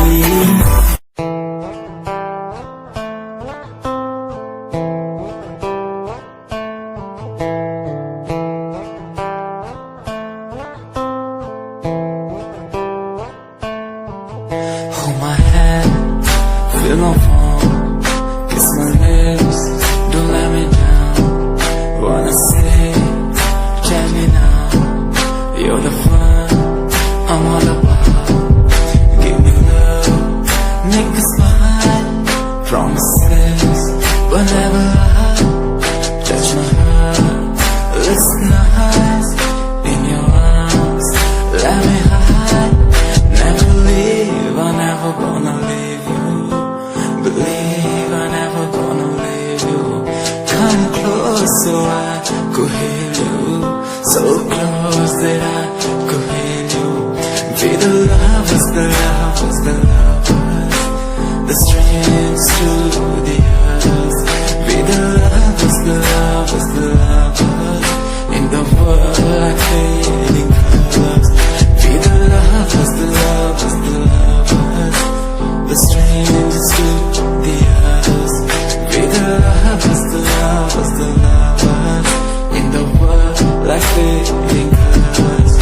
Hold my hand, feel my palm, kiss my lips, don't let me down. Wanna say, check me now, you're the fun I'm all about. Give me love, make me smile, promises, whenever I touch my heart, it's nice, in your arms, let me hide. Never leave, I'm never gonna leave you. Believe I'm never gonna leave you. Come close so I could hear you. So close that I could hear you. Be the lovers, the lovers, the lovers. The strangers to the others. Be the lovers, the lovers, the lovers. In the world like fading colors. Be the lovers, the lovers, the lovers. The strangers to the others. Be the lovers, the lovers, the lovers. In the world like fading colors.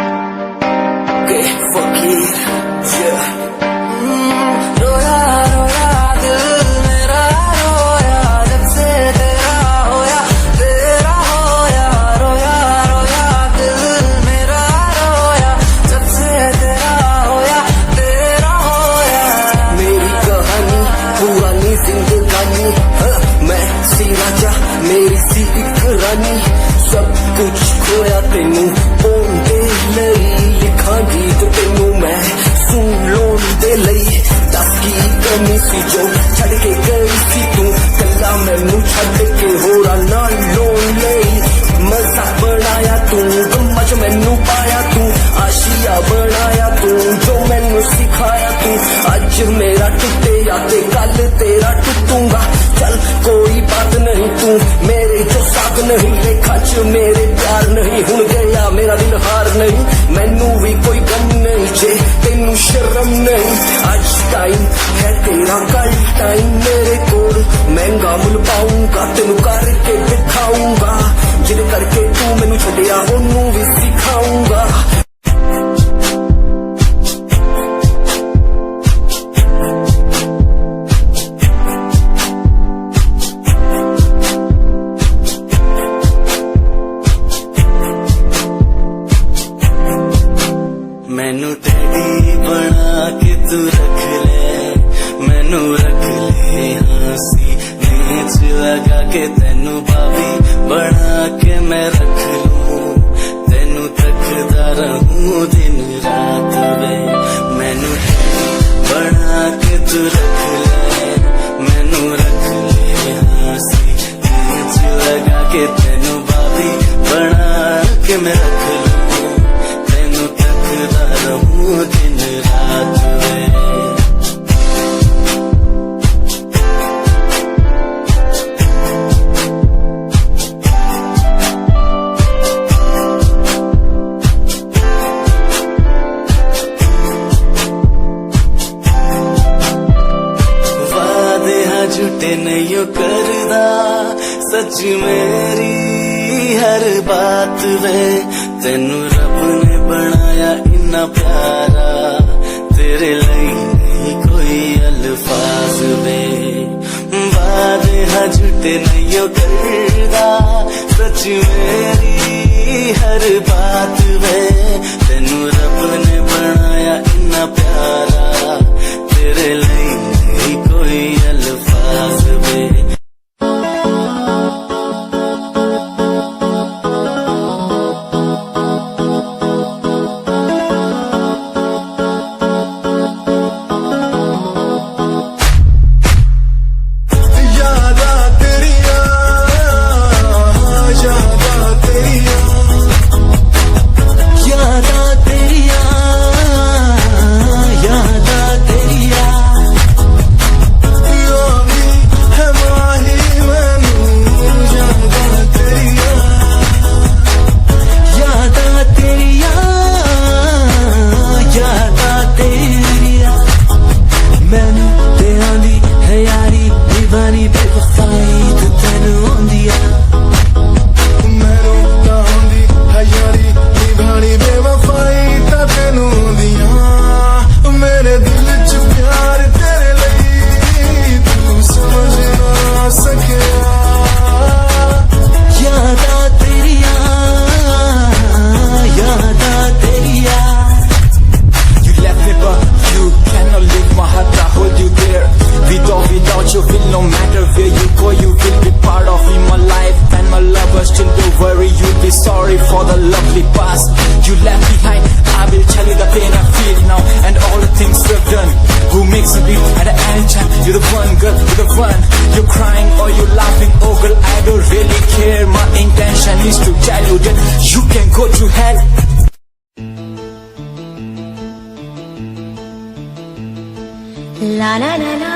Okay, fuck it, yeah. रोया रोया दिल मेरा रोया जब से तेरा होया रोया रोया दिल मेरा रोया जब से तेरा होया मेरी कहानी पुरानी जिंदगानी मैं सी राजा मेरी सी एक रानी सब कुछ खोया तेनू ओंदे लई लिखा गीत तेनू मैं सुन लोन दे लई दस की कमी सी जो छड़ के गई सी तू कला मैनू छड़ के होरा नाल लोन लई मजा बनाया तू गम्मा च मैनू पाया तू आशिया बनाया तू जो मैनू सिखाया तू अज मेरा टुटे या ते कल तेरा टुटूंगा चल कोई बात नहीं तू मेरे जो साथ नहीं लेखा च मेरे प्यार नहीं हुन गया मेरा दिल हार नहीं मैनू भी कोई गम नहीं जे तेनू शर्म नहीं आज टाइम है तेरा कल टाइम मेरे कोल महंगा मुल पाऊंगा तेनू करके दिखाऊंगा जिद करके तू मैनू छड़िया ओनू भी सिखाऊंगा मैनू तेरी बना के तू रख ले मैनू रख ले हंसी नीच लगा के तेनू भाभी बना के मैं रख लूं तेनू तकदा रहूं दिन रात वे मैनू तेरी बना के तू रख ले मैनू रख ले हंसी नीच लगा के तेनू भाभी बना के मैं रख लूं दिन रात में वादे हाँ झूठे नहीं करदा सच मेरी हर बात वे तेनू रब ने बनाया इन्ना प्यारा तेरे लिए नहीं कोई अल्फाज वे वादे हाँ झूठे नहीं करदा सच मेरी हर बात वे तेनू रब ने बनाया इन्ना प्यारा तेरे लिए नहीं कोई अल्फाज वे matter where you go, you will be part of in my life. And my lover, still don't worry, you'll be sorry for the lovely past you left behind. I will tell you the pain I feel now and all the things we've done. Who makes me bleed at the end time? You're the one, girl, you're the one. You're crying or you're laughing, oh girl, I don't really care. My intention is to tell you that you can go to hell. La la la la,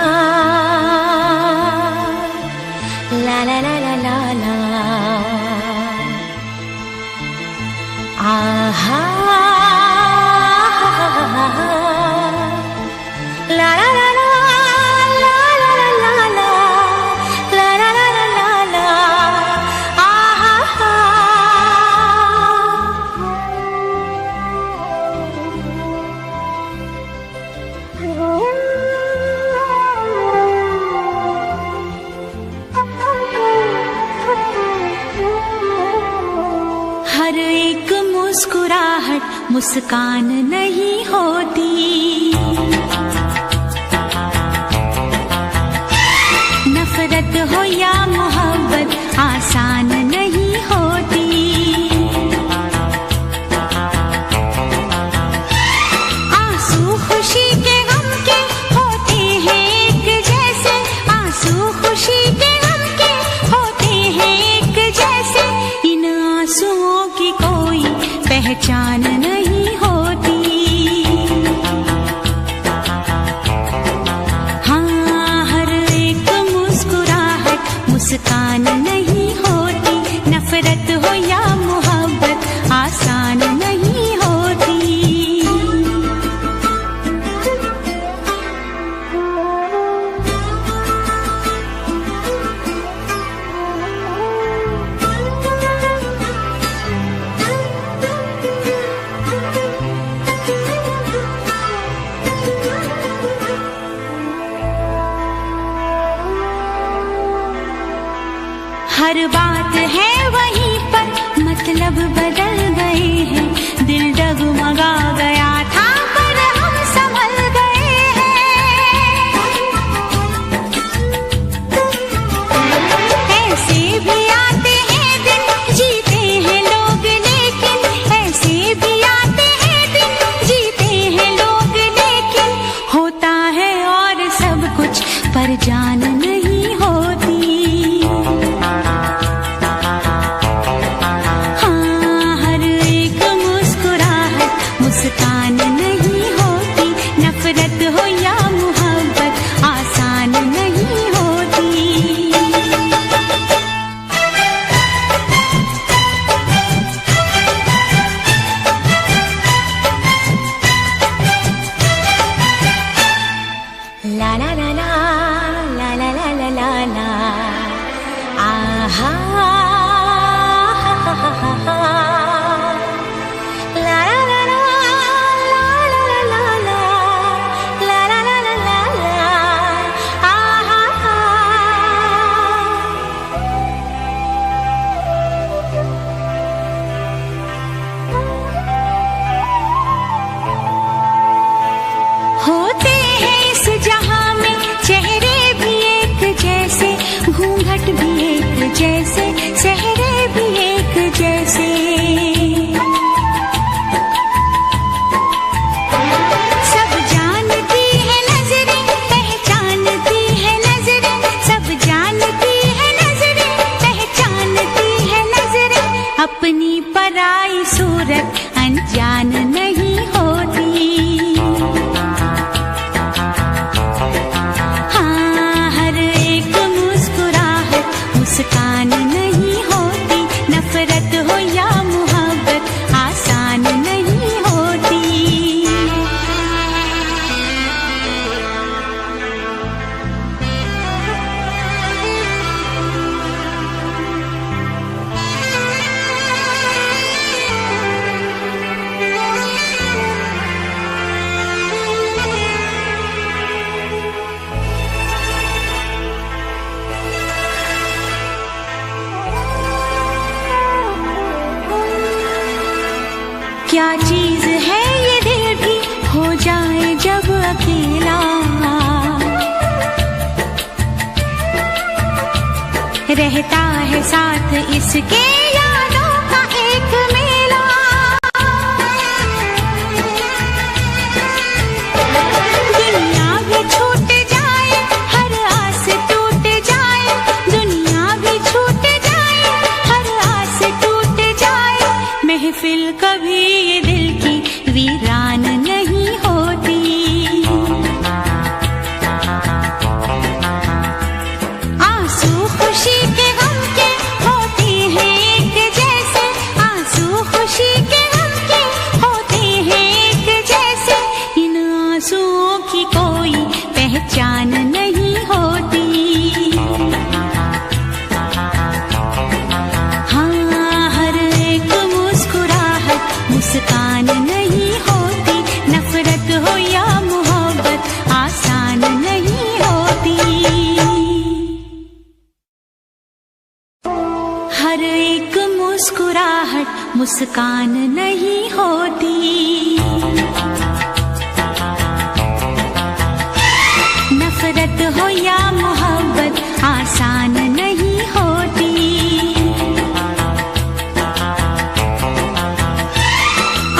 la la la la la la. Aha, la la la la, la la la la la, la la la la la la. Aha. हर एक मुस्कुराहट मुस्कान नहीं होती, नफरत हो या मोहब्बत आसान नहीं होती। आंसू खुशी के गम के होते हैं एक जैसे, आंसू खुशी के गम के होते हैं एक जैसे। इन आंसुओं की कोई पहचान नहीं होती। हाँ, हर एक मुस्कुराहट मुस्कान नहीं होती, नफरत हो या मोहब्बत आसान नहीं होती। हर बात है वहीं पर, मतलब बदल गए हैं। दिल डगमगा गया था पर हम संभल गए हैं। ऐसे भी आते हैं दिन, जीते हैं लोग लेकिन, ऐसे भी आते हैं दिन, जीते हैं लोग लेकिन। होता है और सब कुछ पर जान नहीं होती। मुस्कान नहीं होती, नफरत हो या मोहब्बत आसान नहीं होती। ला ला ला ला, ला ला ला ला ला ला। आहा, होते हैं इस जहां में चेहरे भी एक जैसे, घूंघट भी एक जैसे, चेहरे भी एक जैसे। सब जानती है नजरें, पहचानती है नजरें, सब जानती है नजरें, पहचानती है नजरें। अपनी पराई सूरत अनजान नहीं होती। मुस्कान नहीं होती, नफरत हो या मोहब्बत आसान नहीं होती। क्या चीज है ये दिल भी हो जाए जब अकेला, रहता है साथ इसके यादों का एक मेला। दुनिया भी छूट जाए, हर आस टूट जाए, दुनिया भी छूट जाए, हर आस टूट जाए, महफिल कभी ये दिल की वीरान नहीं होती। आंसू खुशी के गम के होते हैं एक जैसे, आंसू खुशी के गम के होते हैं एक जैसे, इन आंसुओं की कोई पहचान नहीं होती। हाँ, हर एक मुस्कुराहट मुस्कान नहीं होती, नफरत हो या मोहब्बत आसान नहीं होती। हर एक मुस्कुराहट मुस्कान नहीं होती, नफरत हो या मोहब्बत आसान नहीं होती।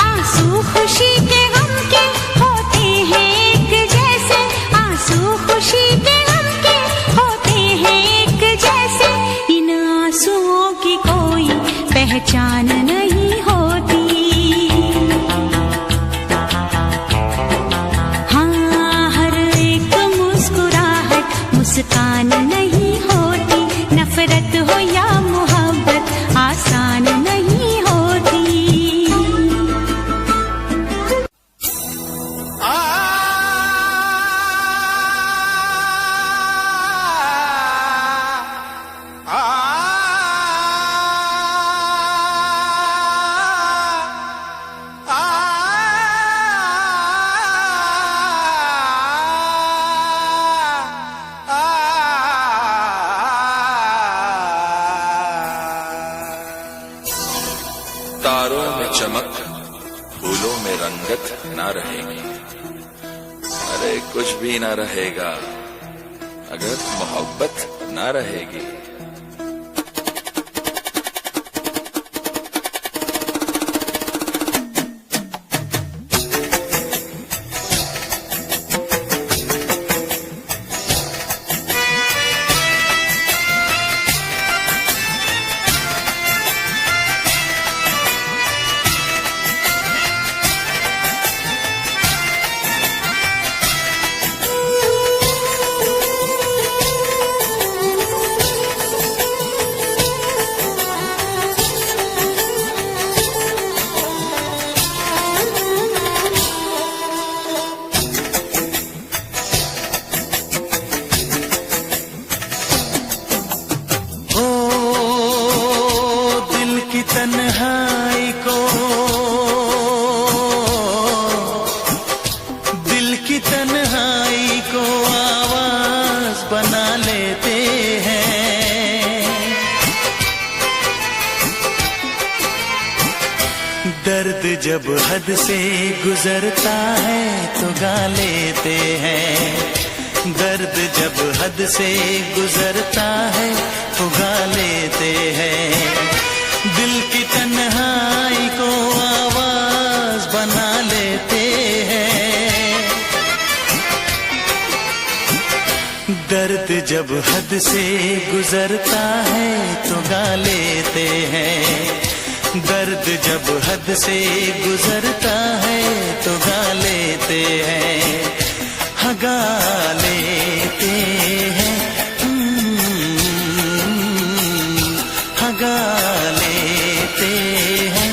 आंसू खुशी के गम के होते हैं एक जैसे, आंसू खुशी के गम के होते हैं एक जैसे, इन आंसुओं की कोई पहचान नहीं होती। हाँ, हर एक मुस्कुराहट मुस्कान नहीं होती, नफरत हो या मोहब्बत आसान नहीं होती। तारों में चमक, फूलों में रंगत ना रहेगी। अरे कुछ भी ना रहेगा अगर मोहब्बत ना रहेगी। तन्हाई को, दिल की तन्हाई को आवाज बना लेते हैं। दर्द जब हद से गुजरता है तो गा लेते हैं। दर्द जब हद से गुजरता है तो गा लेते हैं। दिल की तन्हाई को आवाज बना लेते हैं। दर्द जब हद से गुजरता है तो गा लेते हैं। दर्द जब हद से गुजरता है तो गा लेते हैं। हाँ, गा लेते हैं। हाँ, गा लेते हैं।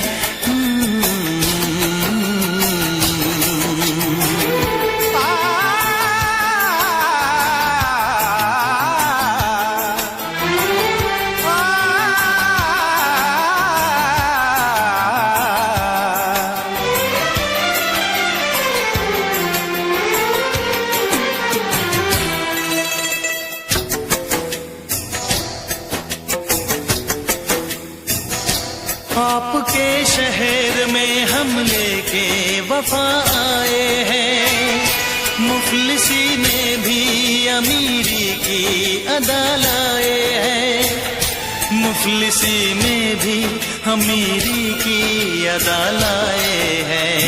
आपके शहर में हम लेके वफा आए हैं। मुफलिसी में भी अमीरी की अदा लाए हैं। मुफलिसी में भी अमीरी की अदा लाए हैं।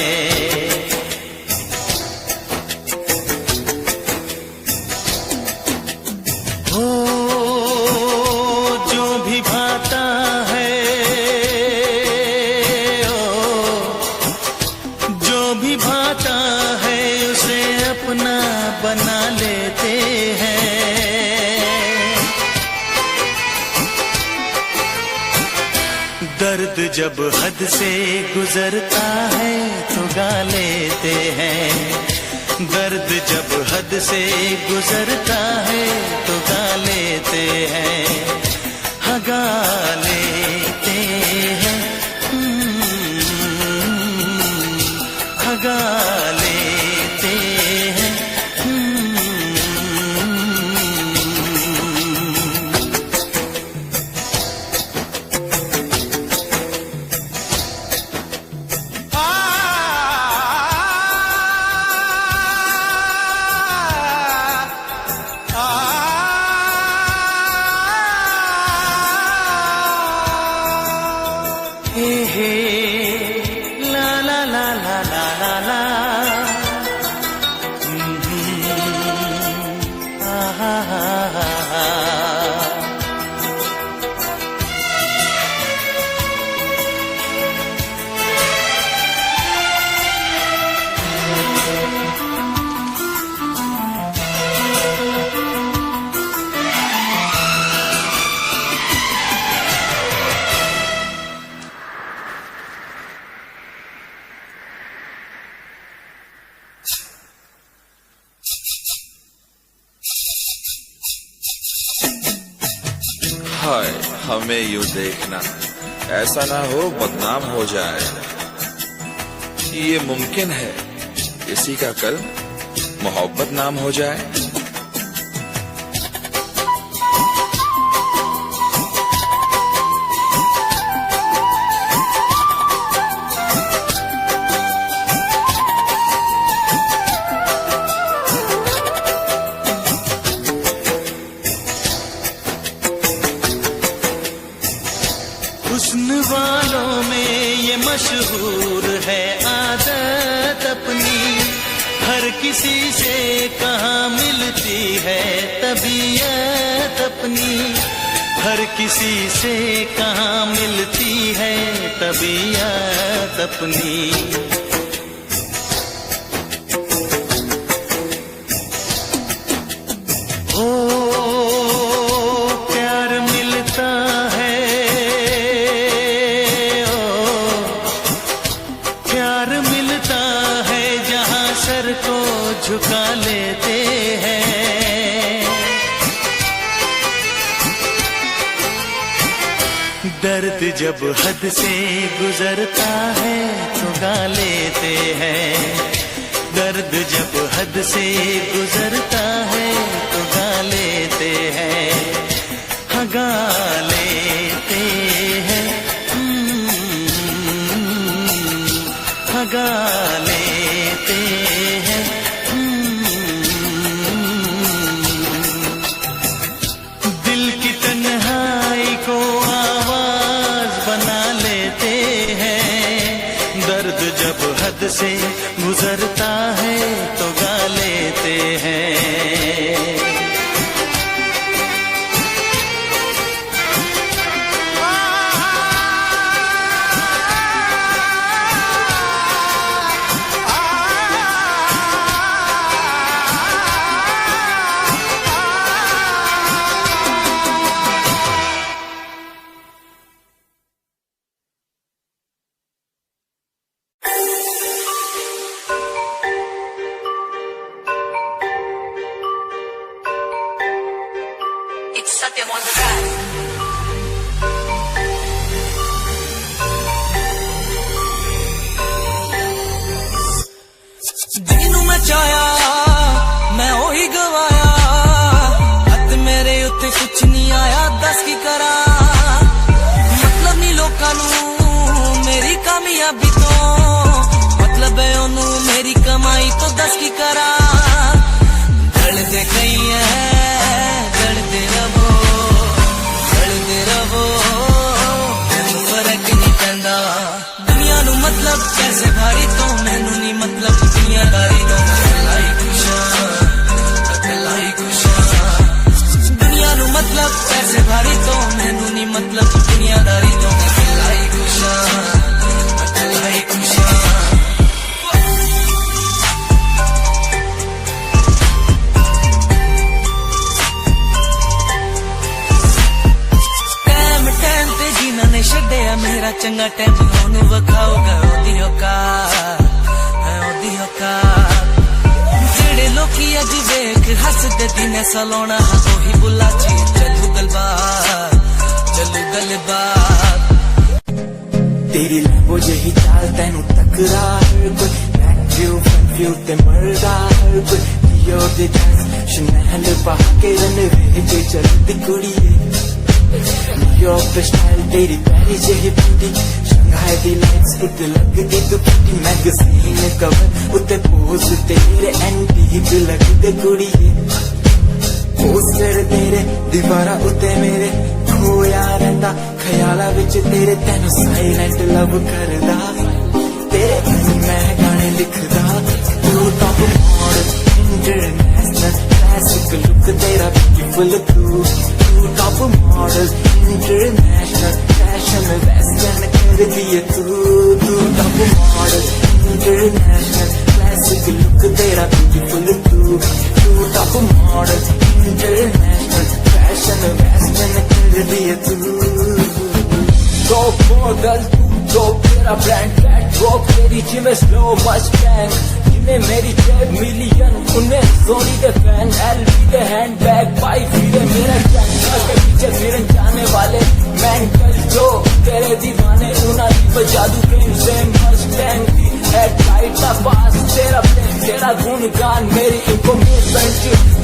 हो जो भी भाता है, जो भी भाता है उसे अपना बना लेते हैं। दर्द जब हद से गुजरता है तो गा लेते हैं। दर्द जब हद से गुजरता है तो गा लेते हैं। हाँ गा लेते हैं, हाँ गा लेते हैं। हे हे ला ला ला ला ला ला ला, हा हा हा हा। हाय हमें यूं देखना, ऐसा ना हो बदनाम हो जाए। ये मुमकिन है किसी का कल मोहब्बत नाम हो जाए। हुस्न वालों में ये मशहूर है आदत अपनी, हर किसी से कहाँ मिलती है तबीयत अपनी। हर किसी से कहाँ मिलती है तबीयत अपनी। ओ प्यार मिलता है, प्यार मिलता है जहां सर को झुका लेते हैं। दर्द जब हद से गुजरता है तो गा लेते हैं। दर्द जब हद से गुजरता है तो गा लेते हैं। हाँ गा लेते हैं, हाँ गा लेते हैं। दिल की तन्हाई को आवाज बना लेते हैं। दर्द जब हद से गुजरता है तो गा लेते हैं। ਜਿਹਨੂੰ ਮੈਂ ਚਾਹਿਆ ਮੈਂ ਉਹੀ ਗਵਾਇਆ, ਹੱਥ ਮੇਰੇ ਉੱਤੇ ਕੁਛ ਨਹੀਂ ਆਇਆ, ਦੱਸ ਕੀ ਕਰਾਂ। ਮਤਲਬ ਨਹੀਂ ਲੋਕਾਂ ਨੂੰ ਮੇਰੀ ਕਾਮਯਾਬੀ ਤੋਂ, ਮਤਲਬ ਹੈ ਉਹਨੂੰ ਮੇਰੀ ਕਮਾਈ ਤੋਂ, ਦੱਸ ਕੀ ਕਰਾਂ। ਜਲਦੇ ਕਈ ਹੈ, ਜਲਦੇ ਰਵੋ, ਜਲਦੇ ਰਵੋ। दुनियादारी तो मैनू नहीं मतलब दुनियादारी तो मैं खिलाई खुशा खिलाई खुशा छड्डिया मेरा चंगा टाइम ओनू विखाओगा ओदी औकात ओदी औकात जेड़े लोकी अज वेख हसदे दिन सलोना ओही बुला ची चलू गलबात तेरी लंबो जही चाल तेनू टकरा हर कोई बैक व्यू ते मरदा हर कोई दियो दे डांस शनैल बाके रन वे चलदी कुड़िए न्यूयॉर्क स्टाइल तेरी पेरिस जही ब्यूटी शंघाई दी लाइट्स उत्ते लगदी तू किटी मैगजीन कवर उत्ते पोज तेरे एंटीक लगदे कुड़िए पोस्टर तेरे दीवारा उत्ते मेरे खोया रहिंदा ख्याला विच तेरे तेनू साइलेंट लव करदा तेरे कहीं मैं गाने लिखदा तू top model international classic look तेरा ब्यूटीफुल तू top model international fashion western कर दिए तू top model international classic look तेरा ब्यूटीफुल तू top model international fashion western कर दिए तू टॉप मॉडल तू तेरा ब्रांड कैट वॉक तेरी जिम स्लो मस्टैंग जिन्हें मेरी 10 मिलियन उन्हें सोनी के फैन एलवी के हैंडबैग पाई फिरे मेरा चैनल के पीछे फिरन जाने वाले मेंटल जो तेरे दीवाने उन्हें जादू के से मस्टैंग की हेडलाइट का पास तेरा प्लेन तेरा गुणगान मेरी इंफॉर्मेशन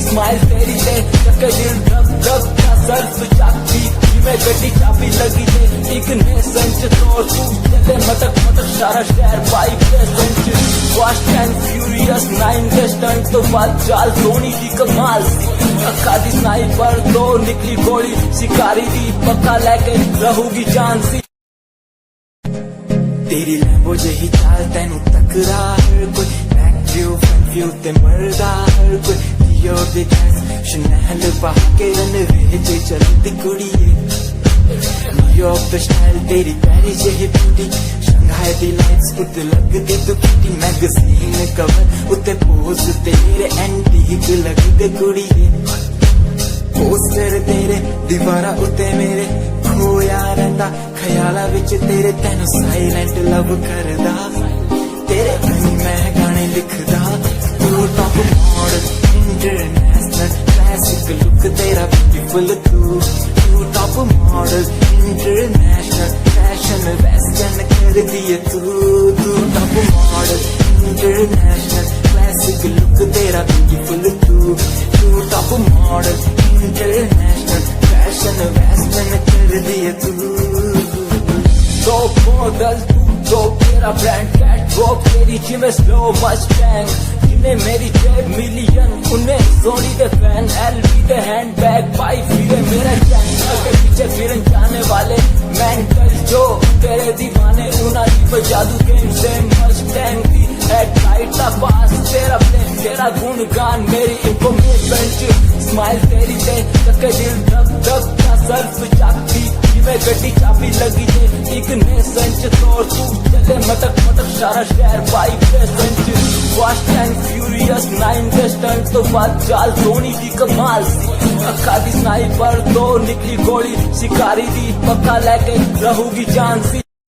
स्माइल तेरी से चक्के दिल धक धक का सर्फ चापी मैं गड्डी चाबी लगी थे एक ने संच तो तू चले मटक मटक सारा शहर बाइक पे संच फास्ट एंड फ्यूरियस 9 के स्टंट तो बात चाल धोनी की कमाल अक्का दी स्नाइपर तो निकली गोली शिकारी दी पक्का लेके रहूगी जान सी तेरी लंबो जही चाल तेनू टकरा हर कोई बैक व्यू ते मरदा हर कोई दियो दे डांस शनैल बाके रन वे चलदी कुड़िए न्यूयॉर्क स्टाइल तेरी पेरिस जही ब्यूटी शंघाई दी लाइट्स उत्ते लगदी तू किटी मैगजीन कवर उत्ते पोज तेरे एंटीक लगदे कुड़िए पोस्टर तेरे दीवारा उत्ते मेरे खोया रहिंदा ख्याला विच तेरे तेनू साइलेंट लव करदा तेरे कहीं मैं गाने लिखदा तू top model international classic look तेरा ब्यूटीफुल तू top model international fashion western कर दिए तू top model international classic look तेरा ब्यूटीफुल तू top model international fashion western कर दिए तू टॉप मॉडल तू तेरा ब्रांड कैट वॉक तेरी जिम स्लो मस्टैंग जिन्हें मेरी 10 मिलियन उन्हें सोनी के फैन एलवी के हैंडबैग पाई फिरे मेरा चैनल के पीछे फिरन जाने वाले मेंटल जो तेरे दीवाने उन्हें जादू के से मस्टैंग की हेडलाइट का पास तेरा प्लेन तेरा गुणगान मेरी इंफॉर्मेशन स्माइल तेरी से चक्के दिल धक धक का सर्फ चापी मैं गड्डी चाबी लगी थे एक ने संच तो तू चले मटक मटक सारा शहर बाइक पे संच फास्ट एंड फ्यूरियस 9 के स्टंट तो बात चाल धोनी की कमाल अक्का दी स्नाइपर तो निकली गोली शिकारी दी पक्का लेके रहूगी जान सी